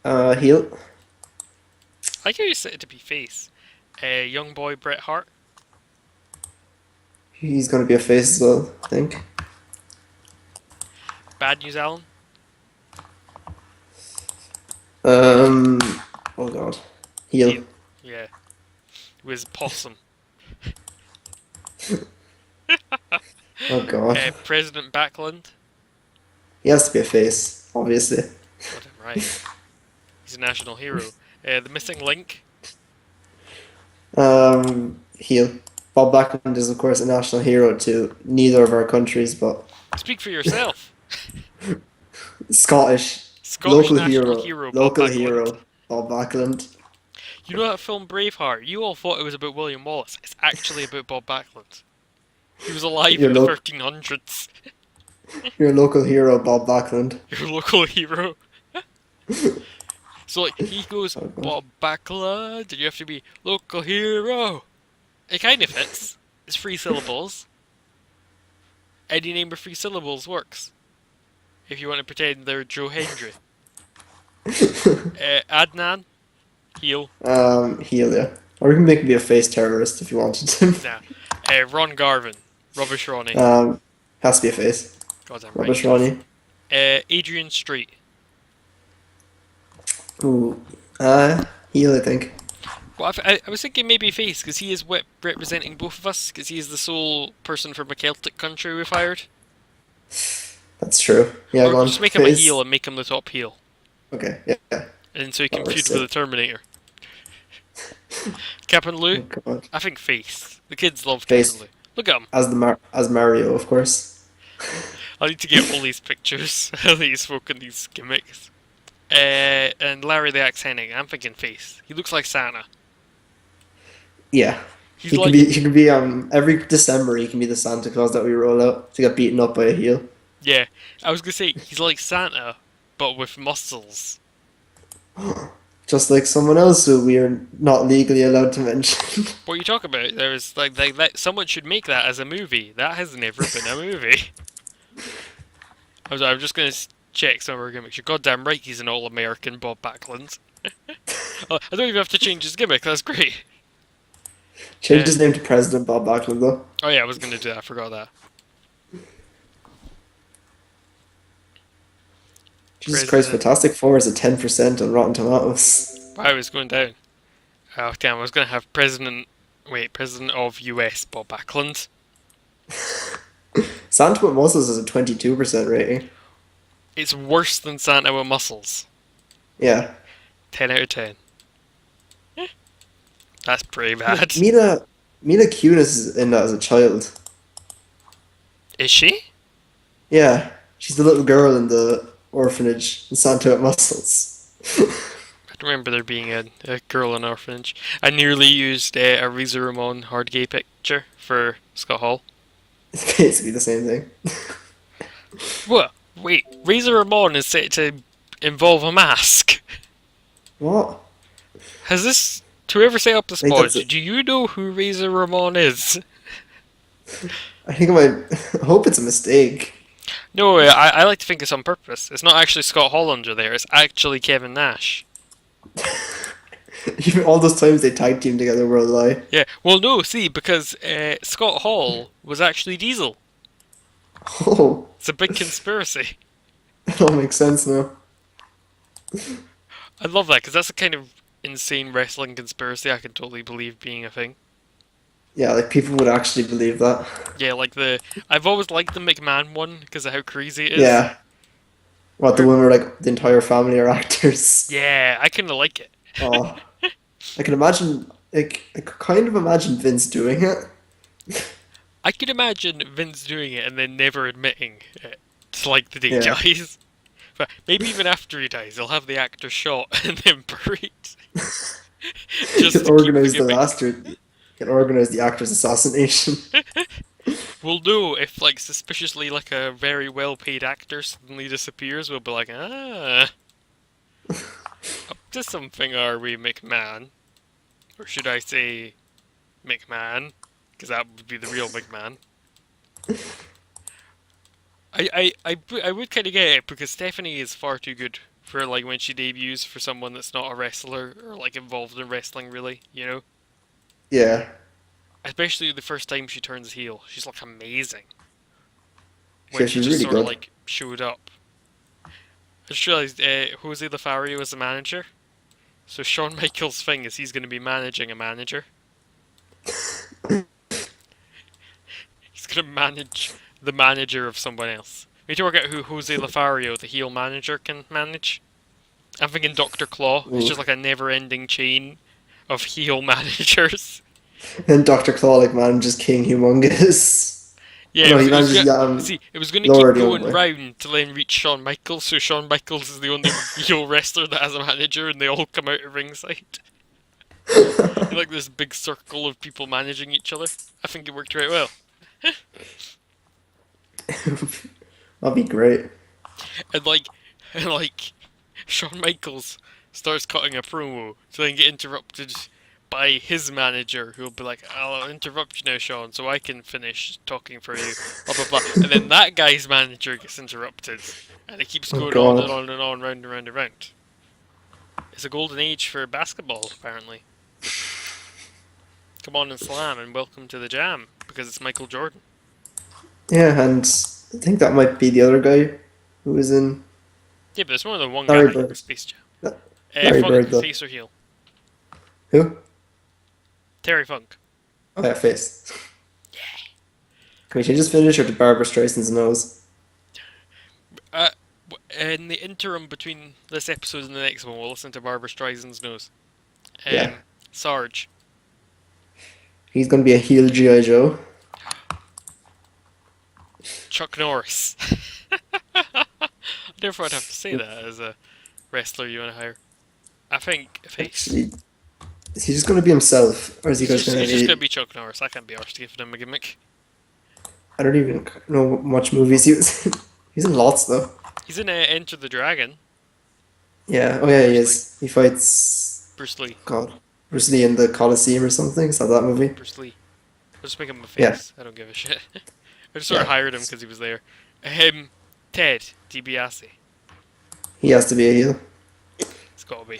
Speaker 1: Heel.
Speaker 2: I think you said it to be face. Young boy Bret Hart?
Speaker 1: He's gonna be a face as well, I think.
Speaker 2: Bad News Allen?
Speaker 1: Um, oh god. Heel.
Speaker 2: Heel. Yeah. Was Possum.
Speaker 1: Oh god.
Speaker 2: President Backlund?
Speaker 1: He has to be a face, obviously.
Speaker 2: Got him right. He's a national hero. The Missing Link?
Speaker 1: Heel. Bob Backlund is, of course, a national hero to neither of our countries, but
Speaker 2: Speak for yourself.
Speaker 1: Scottish.
Speaker 2: Scottish national hero Bob
Speaker 1: Local
Speaker 2: Backlund.
Speaker 1: hero, Bob Backlund.
Speaker 2: You know that film Braveheart? You all thought it was about William Wallace. It's actually about Bob Backlund. He was alive
Speaker 1: Your,
Speaker 2: in the
Speaker 1: lo-
Speaker 2: 1300s.
Speaker 1: your local hero, Bob Backlund.
Speaker 2: Your local hero. So like he goes
Speaker 1: Oh, God.
Speaker 2: Bob Backlund, and you have to be local hero. It kind of fits. It's 3 syllables. Any name with 3 syllables works. If you want to pretend they're Joe Hendry. Adnan, heel.
Speaker 1: Heel, yeah. Or you can make him be a face terrorist if you wanted to.
Speaker 2: Nah. Ron Garvin, Rubbish Ronnie.
Speaker 1: Has to be a face.
Speaker 2: God, I'm
Speaker 1: Rubbish
Speaker 2: right.
Speaker 1: Ronnie.
Speaker 2: Adrian Street.
Speaker 1: Ooh. Heel, I think.
Speaker 2: Well, I was thinking maybe face, because he is representing both of us, because he is the sole person from a Celtic country we've hired.
Speaker 1: That's true. Yeah,
Speaker 2: Or
Speaker 1: go on.
Speaker 2: just make him a
Speaker 1: Face.
Speaker 2: heel and make him the top heel.
Speaker 1: Okay, yeah.
Speaker 2: And so he can
Speaker 1: That
Speaker 2: feud
Speaker 1: works,
Speaker 2: with
Speaker 1: yeah.
Speaker 2: the Terminator. Cap and
Speaker 1: Oh,
Speaker 2: Lou?
Speaker 1: God.
Speaker 2: I think face. The kids love Cap
Speaker 1: Face.
Speaker 2: and Lou. Look at him.
Speaker 1: As Mario, of course.
Speaker 2: I need to get all these pictures, all these folk and these gimmicks. And Larry the Axe Hennig, I'm thinking face. He looks like Santa.
Speaker 1: Yeah.
Speaker 2: He's
Speaker 1: He
Speaker 2: like,
Speaker 1: can be every December he can be the Santa Claus that we roll out to get beaten up by a heel.
Speaker 2: yeah, I was gonna say, he's like Santa, but with muscles.
Speaker 1: Just like someone else who we are not legally allowed to mention.
Speaker 2: What you talk about? There's like that. Someone should make that as a movie. That has never been a movie. I'm just gonna check some of our gimmicks. You're goddamn right. He's an all-American Bob Backlund. Oh, I don't even have to change his gimmick. That's great.
Speaker 1: Changed his name to President Bob Backlund though.
Speaker 2: Oh yeah, I was gonna do that. I forgot that.
Speaker 1: Jesus Christ, Fantastic Four is at 10% on Rotten Tomatoes.
Speaker 2: I was going down. Oh damn! I was gonna have President of US Bob Backlund.
Speaker 1: Santa with Muscles is a 22% rating.
Speaker 2: It's worse than Santa with muscles.
Speaker 1: Yeah.
Speaker 2: 10 out of 10. That's pretty bad.
Speaker 1: Mila Kunis is in that as a child.
Speaker 2: Is she?
Speaker 1: Yeah. She's the little girl in the orphanage in Santa with Muscles.
Speaker 2: I don't remember there being a girl in an orphanage. I nearly used a Reza Ramon hard gay picture for Scott Hall.
Speaker 1: It's basically the same thing.
Speaker 2: What? Wait, Reza Ramon is set to involve a mask.
Speaker 1: What?
Speaker 2: Has this... Whoever set up this
Speaker 1: think
Speaker 2: mod,
Speaker 1: that's it.
Speaker 2: do you know who Reza Ramon is?
Speaker 1: I think I hope it's a mistake.
Speaker 2: No, I like to think it's on purpose. It's not actually Scott Hollander there, it's actually Kevin Nash.
Speaker 1: Even all those times they tag team together were a lie.
Speaker 2: Yeah, well no, see, because Scott Hall was actually Diesel.
Speaker 1: Oh,
Speaker 2: It's a big conspiracy.
Speaker 1: it all makes sense now.
Speaker 2: I love that, because that's a kind of insane wrestling conspiracy I can totally believe being a thing.
Speaker 1: Yeah, like people would actually believe that.
Speaker 2: Yeah, like I've always liked the McMahon one, because of how crazy it is.
Speaker 1: Yeah. What, the one where like the entire family are actors?
Speaker 2: Yeah, I kinda like it.
Speaker 1: Oh. I can imagine, like, I could kind of imagine Vince doing it.
Speaker 2: I could imagine Vince doing it and then never admitting it to like the day he
Speaker 1: Yeah.
Speaker 2: dies. But maybe even after he dies, he'll have the actor shot and then buried. Just to
Speaker 1: Just
Speaker 2: keep
Speaker 1: organise the
Speaker 2: gimmick.
Speaker 1: last year. Can organize the actor's assassination.
Speaker 2: We'll know if, like, suspiciously, like, a very well-paid actor suddenly disappears. We'll be like, ah, up to something are we, McMahon? Or should I say McMahon? Because that would be the real McMahon. I would kind of get it because Stephanie is far too good for like when she debuts for someone that's not a wrestler or like involved in wrestling really, you know?
Speaker 1: Yeah.
Speaker 2: Especially the first time she turns heel. She's like amazing. When
Speaker 1: Yeah,
Speaker 2: she
Speaker 1: she's
Speaker 2: just
Speaker 1: really
Speaker 2: sort of
Speaker 1: good.
Speaker 2: like showed up. I just realised Jose Lothario is the manager. So Shawn Michaels' thing is he's going to be managing a manager. He's going to manage the manager of someone else. We need to work out who Jose Lothario, the heel manager, can manage. I'm thinking Dr. Claw. It's
Speaker 1: Ooh.
Speaker 2: just like a never-ending chain of heel managers.
Speaker 1: And Dr. Claw like manages King Humongous.
Speaker 2: Yeah,
Speaker 1: Oh no, he manages
Speaker 2: it was going to
Speaker 1: Laura
Speaker 2: keep
Speaker 1: the Young
Speaker 2: going
Speaker 1: Boy.
Speaker 2: round to then reach Shawn Michaels. So Shawn Michaels is the only heel wrestler that has a manager, and they all come out of ringside. Like this big circle of people managing each other. I think it worked right well.
Speaker 1: That'd be great.
Speaker 2: And like, and like, Shawn Michaels starts cutting a promo to then get interrupted by his manager, who'll be like, "I'll interrupt you now, Shawn, so I can finish talking for you." Blah blah blah. And then that guy's manager gets interrupted, and it keeps
Speaker 1: Oh
Speaker 2: going on and
Speaker 1: god.
Speaker 2: on and on, round and round and round. It's a golden age for basketball, apparently. Come on and slam, and welcome to the jam because it's Michael Jordan.
Speaker 1: Yeah, and I think that might be the other guy who was in
Speaker 2: Yeah, but there's more than one
Speaker 1: Larry
Speaker 2: guy in
Speaker 1: Bird.
Speaker 2: Space Jam.
Speaker 1: Larry
Speaker 2: Funk,
Speaker 1: Bird though.
Speaker 2: face or heel?
Speaker 1: Who?
Speaker 2: Terry Funk.
Speaker 1: Oh yeah, face. Can we change his finish or to Barbara Streisand's nose?
Speaker 2: Uh, in the interim between this episode and the next one, we'll listen to Barbara Streisand's nose.
Speaker 1: Yeah.
Speaker 2: Sarge.
Speaker 1: He's gonna be a heel G.I. Joe.
Speaker 2: Chuck Norris. Therefore, I'd have to say that as a wrestler you want to hire. I think a face.
Speaker 1: Actually, is he just gonna be himself? Or is he
Speaker 2: He's
Speaker 1: just
Speaker 2: just,
Speaker 1: gonna
Speaker 2: he's just gonna
Speaker 1: be
Speaker 2: be Chuck Norris. I can't be arsed giving him a gimmick.
Speaker 1: I don't even know what much movies he was in. He's in lots though.
Speaker 2: He's in Enter the Dragon.
Speaker 1: Yeah, oh yeah, he
Speaker 2: Bruce Lee.
Speaker 1: is. He fights
Speaker 2: Bruce Lee.
Speaker 1: God. Bruce Lee in the Coliseum or something. Is that that movie?
Speaker 2: Bruce Lee. I'll just make him a
Speaker 1: Yeah.
Speaker 2: face. I don't give a shit. I just sort of
Speaker 1: Yeah.
Speaker 2: hired him because he was there. Ted DiBiase.
Speaker 1: He has to be a heel.
Speaker 2: It's gotta be.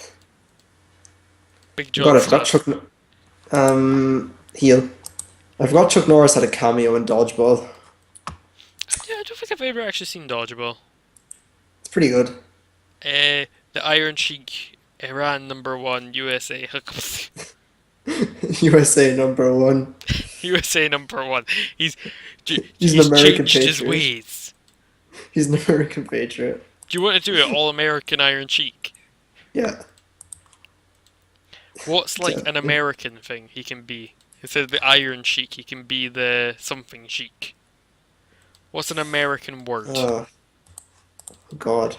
Speaker 2: Big
Speaker 1: God,
Speaker 2: John
Speaker 1: I forgot
Speaker 2: Studd.
Speaker 1: Chuck. Heel. I forgot Chuck Norris had a cameo in Dodgeball.
Speaker 2: Yeah, I don't think I've ever actually seen Dodgeball.
Speaker 1: It's pretty good.
Speaker 2: The Iron Sheik, Iran #1, USA.
Speaker 1: USA #1.
Speaker 2: USA #1. He's
Speaker 1: He's an
Speaker 2: he's
Speaker 1: American
Speaker 2: changed his
Speaker 1: patriot.
Speaker 2: ways.
Speaker 1: He's an American patriot.
Speaker 2: Do you want to do it all American Iron Sheik?
Speaker 1: Yeah.
Speaker 2: What's like an
Speaker 1: Definitely.
Speaker 2: American thing he can be? Instead of the Iron Sheik, he can be the something Sheik. What's an American word?
Speaker 1: Oh, God.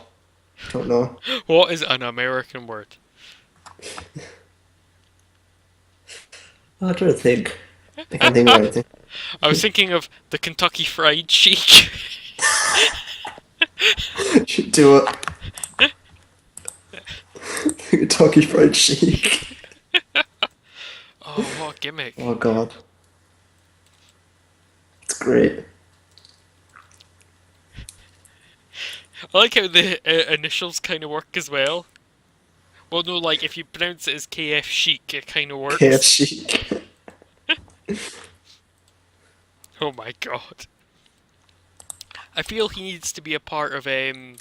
Speaker 1: Don't know.
Speaker 2: What is an American word?
Speaker 1: I'm trying to think. I can't think of anything.
Speaker 2: I was thinking of the Kentucky Fried Sheik.
Speaker 1: Should do it. Kentucky Fried Chic.
Speaker 2: Oh, what a gimmick.
Speaker 1: Oh God. It's great.
Speaker 2: I like how the initials kind of work as well. Well, no, like if you pronounce it as KF Chic, it kind of works.
Speaker 1: KF Chic.
Speaker 2: Oh my god. I feel he needs to be a part of Bob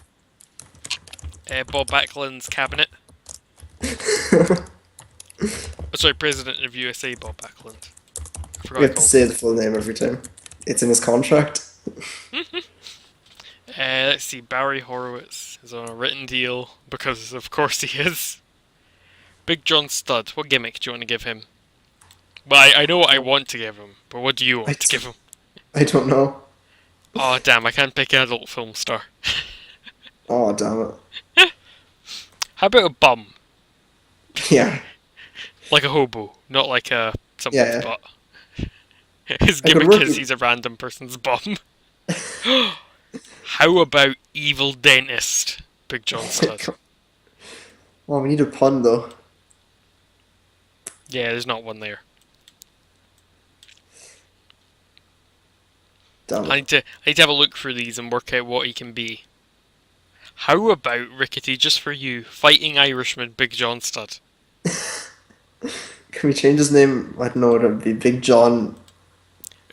Speaker 2: Backlund's cabinet. Oh, sorry, President of USA, Bob Backlund. I forgot
Speaker 1: We
Speaker 2: I
Speaker 1: have to
Speaker 2: called
Speaker 1: say the full name every time. It's in his contract.
Speaker 2: Let's see, Barry Horowitz is on a written deal, because of course he is. Big John Studd, what gimmick do you want to give him? Well, I know what I want to give him, but what do you want to give him?
Speaker 1: I don't know.
Speaker 2: Oh damn, I can't pick an adult film star.
Speaker 1: Oh, damn it.
Speaker 2: How about a bum?
Speaker 1: Yeah.
Speaker 2: Like a hobo, not like a someone's
Speaker 1: Yeah,
Speaker 2: butt. His
Speaker 1: I could
Speaker 2: gimmick
Speaker 1: work.
Speaker 2: is he's a random person's bum. How about evil dentist, Big John
Speaker 1: Oh my
Speaker 2: Studd?
Speaker 1: God. Oh, we need a pun though.
Speaker 2: Yeah, there's not one there.
Speaker 1: Damn
Speaker 2: I
Speaker 1: it.
Speaker 2: need to I need to have a look through these and work out what he can be. How about Rickety just for you, fighting Irishman Big John Studd?
Speaker 1: Can we change his name? I don't know. It'd be Big John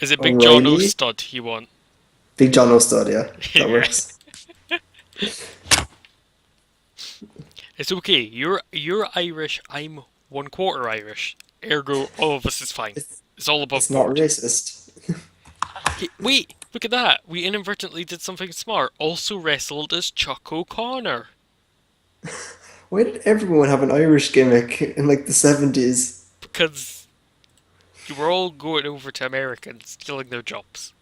Speaker 2: Is it Big John O
Speaker 1: O'Reilly.
Speaker 2: Stud you want?
Speaker 1: Big John Ostad. Yeah, that
Speaker 2: Yeah.
Speaker 1: works.
Speaker 2: It's okay. You're Irish. I'm 1/4 Irish. Ergo, all of us is fine.
Speaker 1: It's
Speaker 2: It's all
Speaker 1: it's
Speaker 2: above
Speaker 1: not
Speaker 2: board.
Speaker 1: racist.
Speaker 2: Hey, wait, look at that. We inadvertently did something smart. Also wrestled as Chuck O'Connor.
Speaker 1: Why did everyone have an Irish gimmick in like the 70s?
Speaker 2: Because you were all going over to America and stealing their jobs.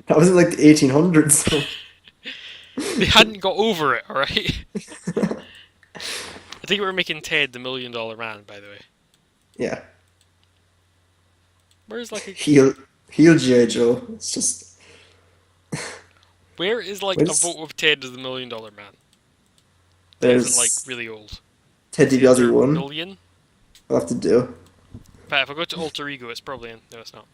Speaker 1: That was in like the 1800s.
Speaker 2: They hadn't got over it, alright? I think we were making Ted the $1 million man, by the way.
Speaker 1: Yeah,
Speaker 2: Where's like a
Speaker 1: heel heel GI Joe. It's just
Speaker 2: where is like a
Speaker 1: where's
Speaker 2: vote of Ted as the $1 million man? That isn't like
Speaker 1: there's
Speaker 2: really old.
Speaker 1: Ted
Speaker 2: Is he
Speaker 1: DiBiase
Speaker 2: under a
Speaker 1: one.
Speaker 2: million?
Speaker 1: I'll have to do.
Speaker 2: But if I go to alter ego, it's probably in. No, it's not.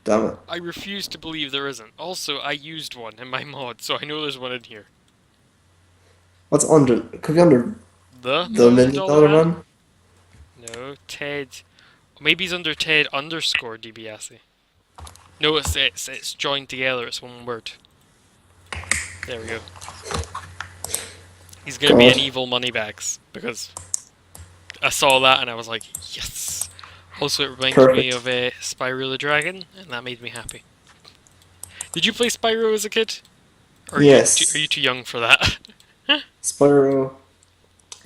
Speaker 1: Damn it.
Speaker 2: I refuse to believe there isn't. Also, I used one in my mod, so I know there's one in here.
Speaker 1: What's under? Could be under
Speaker 2: The
Speaker 1: the
Speaker 2: million
Speaker 1: million
Speaker 2: dollar
Speaker 1: dollar
Speaker 2: man?
Speaker 1: man.
Speaker 2: No, Ted. Maybe he's under Ted underscore DiBiase. No, it's joined together. It's one word. There we go. He's gonna be an
Speaker 1: God,
Speaker 2: evil moneybags because I saw that and I was like, yes. Also, it reminded me
Speaker 1: perfect.
Speaker 2: of Spyro the Dragon, and that made me happy. Did you play Spyro as a kid? Or are you
Speaker 1: Yes,
Speaker 2: too young for that?
Speaker 1: Spyro.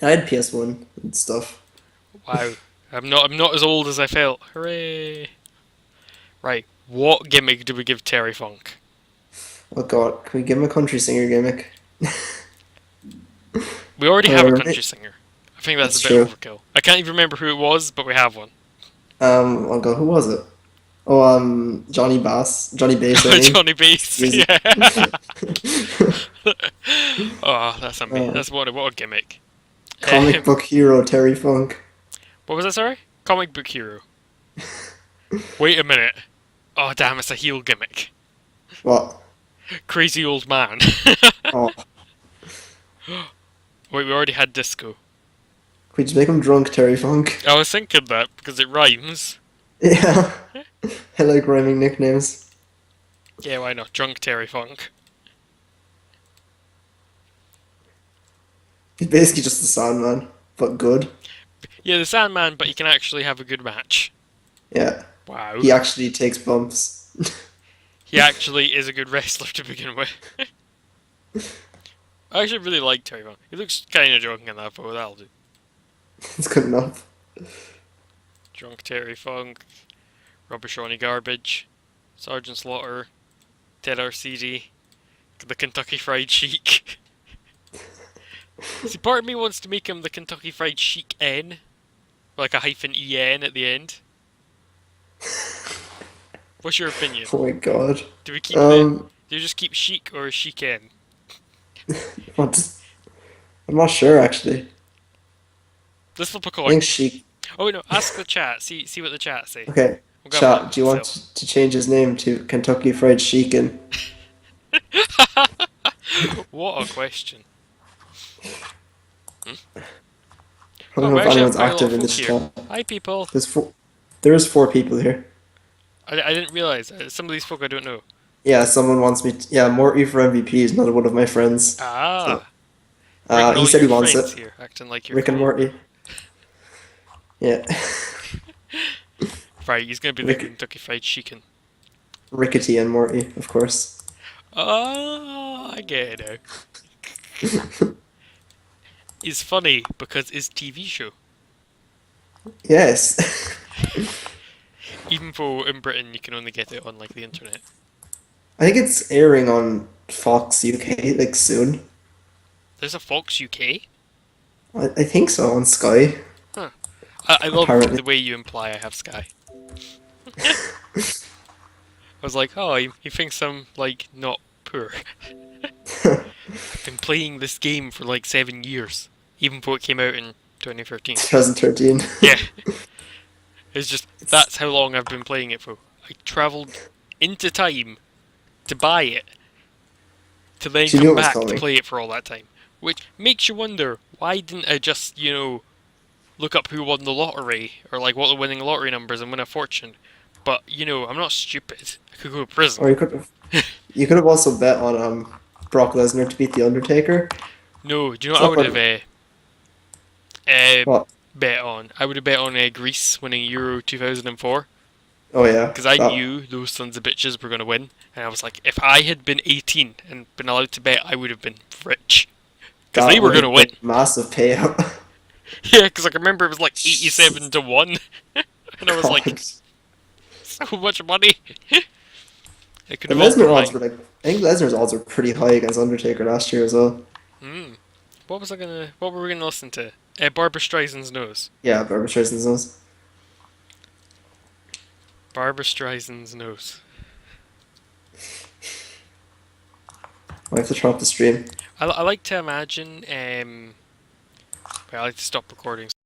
Speaker 1: I had PS1 and stuff.
Speaker 2: Wow. I'm not as old as I felt. Hooray. Right. What gimmick do we give Terry Funk?
Speaker 1: Oh God, can we give him a country singer gimmick?
Speaker 2: We already have a
Speaker 1: Or
Speaker 2: country singer. I think that's
Speaker 1: that's
Speaker 2: a bit
Speaker 1: true.
Speaker 2: overkill. I can't even remember who it was, but we have one.
Speaker 1: Oh God, who was it? Oh, Johnny Bass, Johnny Bass, I mean.
Speaker 2: Johnny Bass.
Speaker 1: Excuse me.
Speaker 2: Yeah. Oh, that's on me.
Speaker 1: uh,
Speaker 2: That's what a gimmick.
Speaker 1: comic book hero Terry Funk.
Speaker 2: What was that, sorry? Comic book hero. Wait a minute. Oh, damn, it's a heel gimmick.
Speaker 1: What?
Speaker 2: Crazy old man.
Speaker 1: Oh,
Speaker 2: Wait, we already had disco.
Speaker 1: could we just make him drunk, Terry Funk?
Speaker 2: I was thinking that because it rhymes.
Speaker 1: Yeah, I like rhyming nicknames.
Speaker 2: Yeah, why not? Drunk Terry Funk.
Speaker 1: He's basically just the Sandman, but good.
Speaker 2: Yeah, the Sandman, but he can actually have a good match.
Speaker 1: Yeah,
Speaker 2: Wow.
Speaker 1: he actually takes bumps.
Speaker 2: He actually is a good wrestler to begin with. I actually really like Terry Funk. He looks kind of drunk in that photo, that'll do.
Speaker 1: It's good enough.
Speaker 2: Drunk Terry Funk, Rubber Shawnee Garbage, Sergeant Slaughter, Ted RCD, the Kentucky Fried Sheik. See, part of me wants to make him the Kentucky Fried Chic N, like a hyphen EN at the end. What's your opinion?
Speaker 1: Oh my God.
Speaker 2: Do we keep the?
Speaker 1: Um,
Speaker 2: Do you just keep Chic or Chic N?
Speaker 1: what? I'm not sure actually.
Speaker 2: Let's flip a
Speaker 1: I think
Speaker 2: coin.
Speaker 1: Sheik.
Speaker 2: Oh wait, no, ask the chat. See what the chat say.
Speaker 1: Okay,
Speaker 2: We'll go
Speaker 1: chat.
Speaker 2: with
Speaker 1: Do you want
Speaker 2: myself.
Speaker 1: to change his name to Kentucky Fried Chicken?
Speaker 2: What a question.
Speaker 1: I
Speaker 2: Oh,
Speaker 1: don't know
Speaker 2: we
Speaker 1: if
Speaker 2: actually have
Speaker 1: anyone's
Speaker 2: quite a lot
Speaker 1: active
Speaker 2: of
Speaker 1: in
Speaker 2: folk
Speaker 1: this
Speaker 2: here.
Speaker 1: chat.
Speaker 2: Hi people.
Speaker 1: There's four. There is four people here.
Speaker 2: I didn't realise. Some of these folk I don't know.
Speaker 1: Yeah, someone wants me. Yeah, Morty for MVP is another one of my friends. So,
Speaker 2: Ah. Rick and
Speaker 1: he
Speaker 2: all
Speaker 1: said he
Speaker 2: your
Speaker 1: wants
Speaker 2: friends
Speaker 1: it.
Speaker 2: here, acting like you're
Speaker 1: Rick and
Speaker 2: cool.
Speaker 1: Morty. Yeah.
Speaker 2: Right, he's gonna be the
Speaker 1: Rick,
Speaker 2: Kentucky Fried Chicken.
Speaker 1: Rickety and Morty, of course.
Speaker 2: Oh, I get it now. It's funny because it's TV show.
Speaker 1: Yes.
Speaker 2: Even though in Britain you can only get it on like the internet.
Speaker 1: I think it's airing on Fox UK like soon.
Speaker 2: There's a Fox UK?
Speaker 1: I think so on Sky.
Speaker 2: Huh. I love
Speaker 1: apparently.
Speaker 2: the way you imply I have Sky. I was like, oh, he thinks I'm, like, not poor. I've been playing this game for like 7 years, even before it came out in 2013.
Speaker 1: 2013.
Speaker 2: Yeah, it's just,
Speaker 1: It's
Speaker 2: that's how long I've been playing it for. I travelled into time to buy it, to then
Speaker 1: she knew
Speaker 2: come
Speaker 1: it was
Speaker 2: back to
Speaker 1: coming.
Speaker 2: play it for all that time. Which makes you wonder, why didn't I just, look up who won the lottery, or like what the winning lottery numbers and win a fortune? But, I'm not stupid. I could go to prison.
Speaker 1: Or you could have also bet on Brock Lesnar to beat the Undertaker.
Speaker 2: No, do you know
Speaker 1: It's
Speaker 2: what I
Speaker 1: not
Speaker 2: would
Speaker 1: quite
Speaker 2: have uh,
Speaker 1: what.
Speaker 2: bet on? I would have bet on Greece winning Euro 2004.
Speaker 1: Oh yeah,
Speaker 2: Because I
Speaker 1: that
Speaker 2: knew those sons of bitches were going to win. And I was like, if I had been 18 and been allowed to bet, I would have been rich. Because they
Speaker 1: that
Speaker 2: were
Speaker 1: would
Speaker 2: going to
Speaker 1: have been
Speaker 2: win.
Speaker 1: a massive payout.
Speaker 2: Yeah, because I can remember it was like 87 to 1. And I was like,
Speaker 1: God.
Speaker 2: so much money. It could
Speaker 1: The
Speaker 2: have all been
Speaker 1: Lesnar odds
Speaker 2: mine.
Speaker 1: were like, I think Lesnar's odds were pretty high against Undertaker last year as well.
Speaker 2: Hmm. What were we gonna listen to? Barbara Streisand's Nose.
Speaker 1: Yeah, Barbara Streisand's those.
Speaker 2: Barbara Streisand's Nose.
Speaker 1: I have to turn off the stream.
Speaker 2: I like to imagine, wait, I like to stop recording.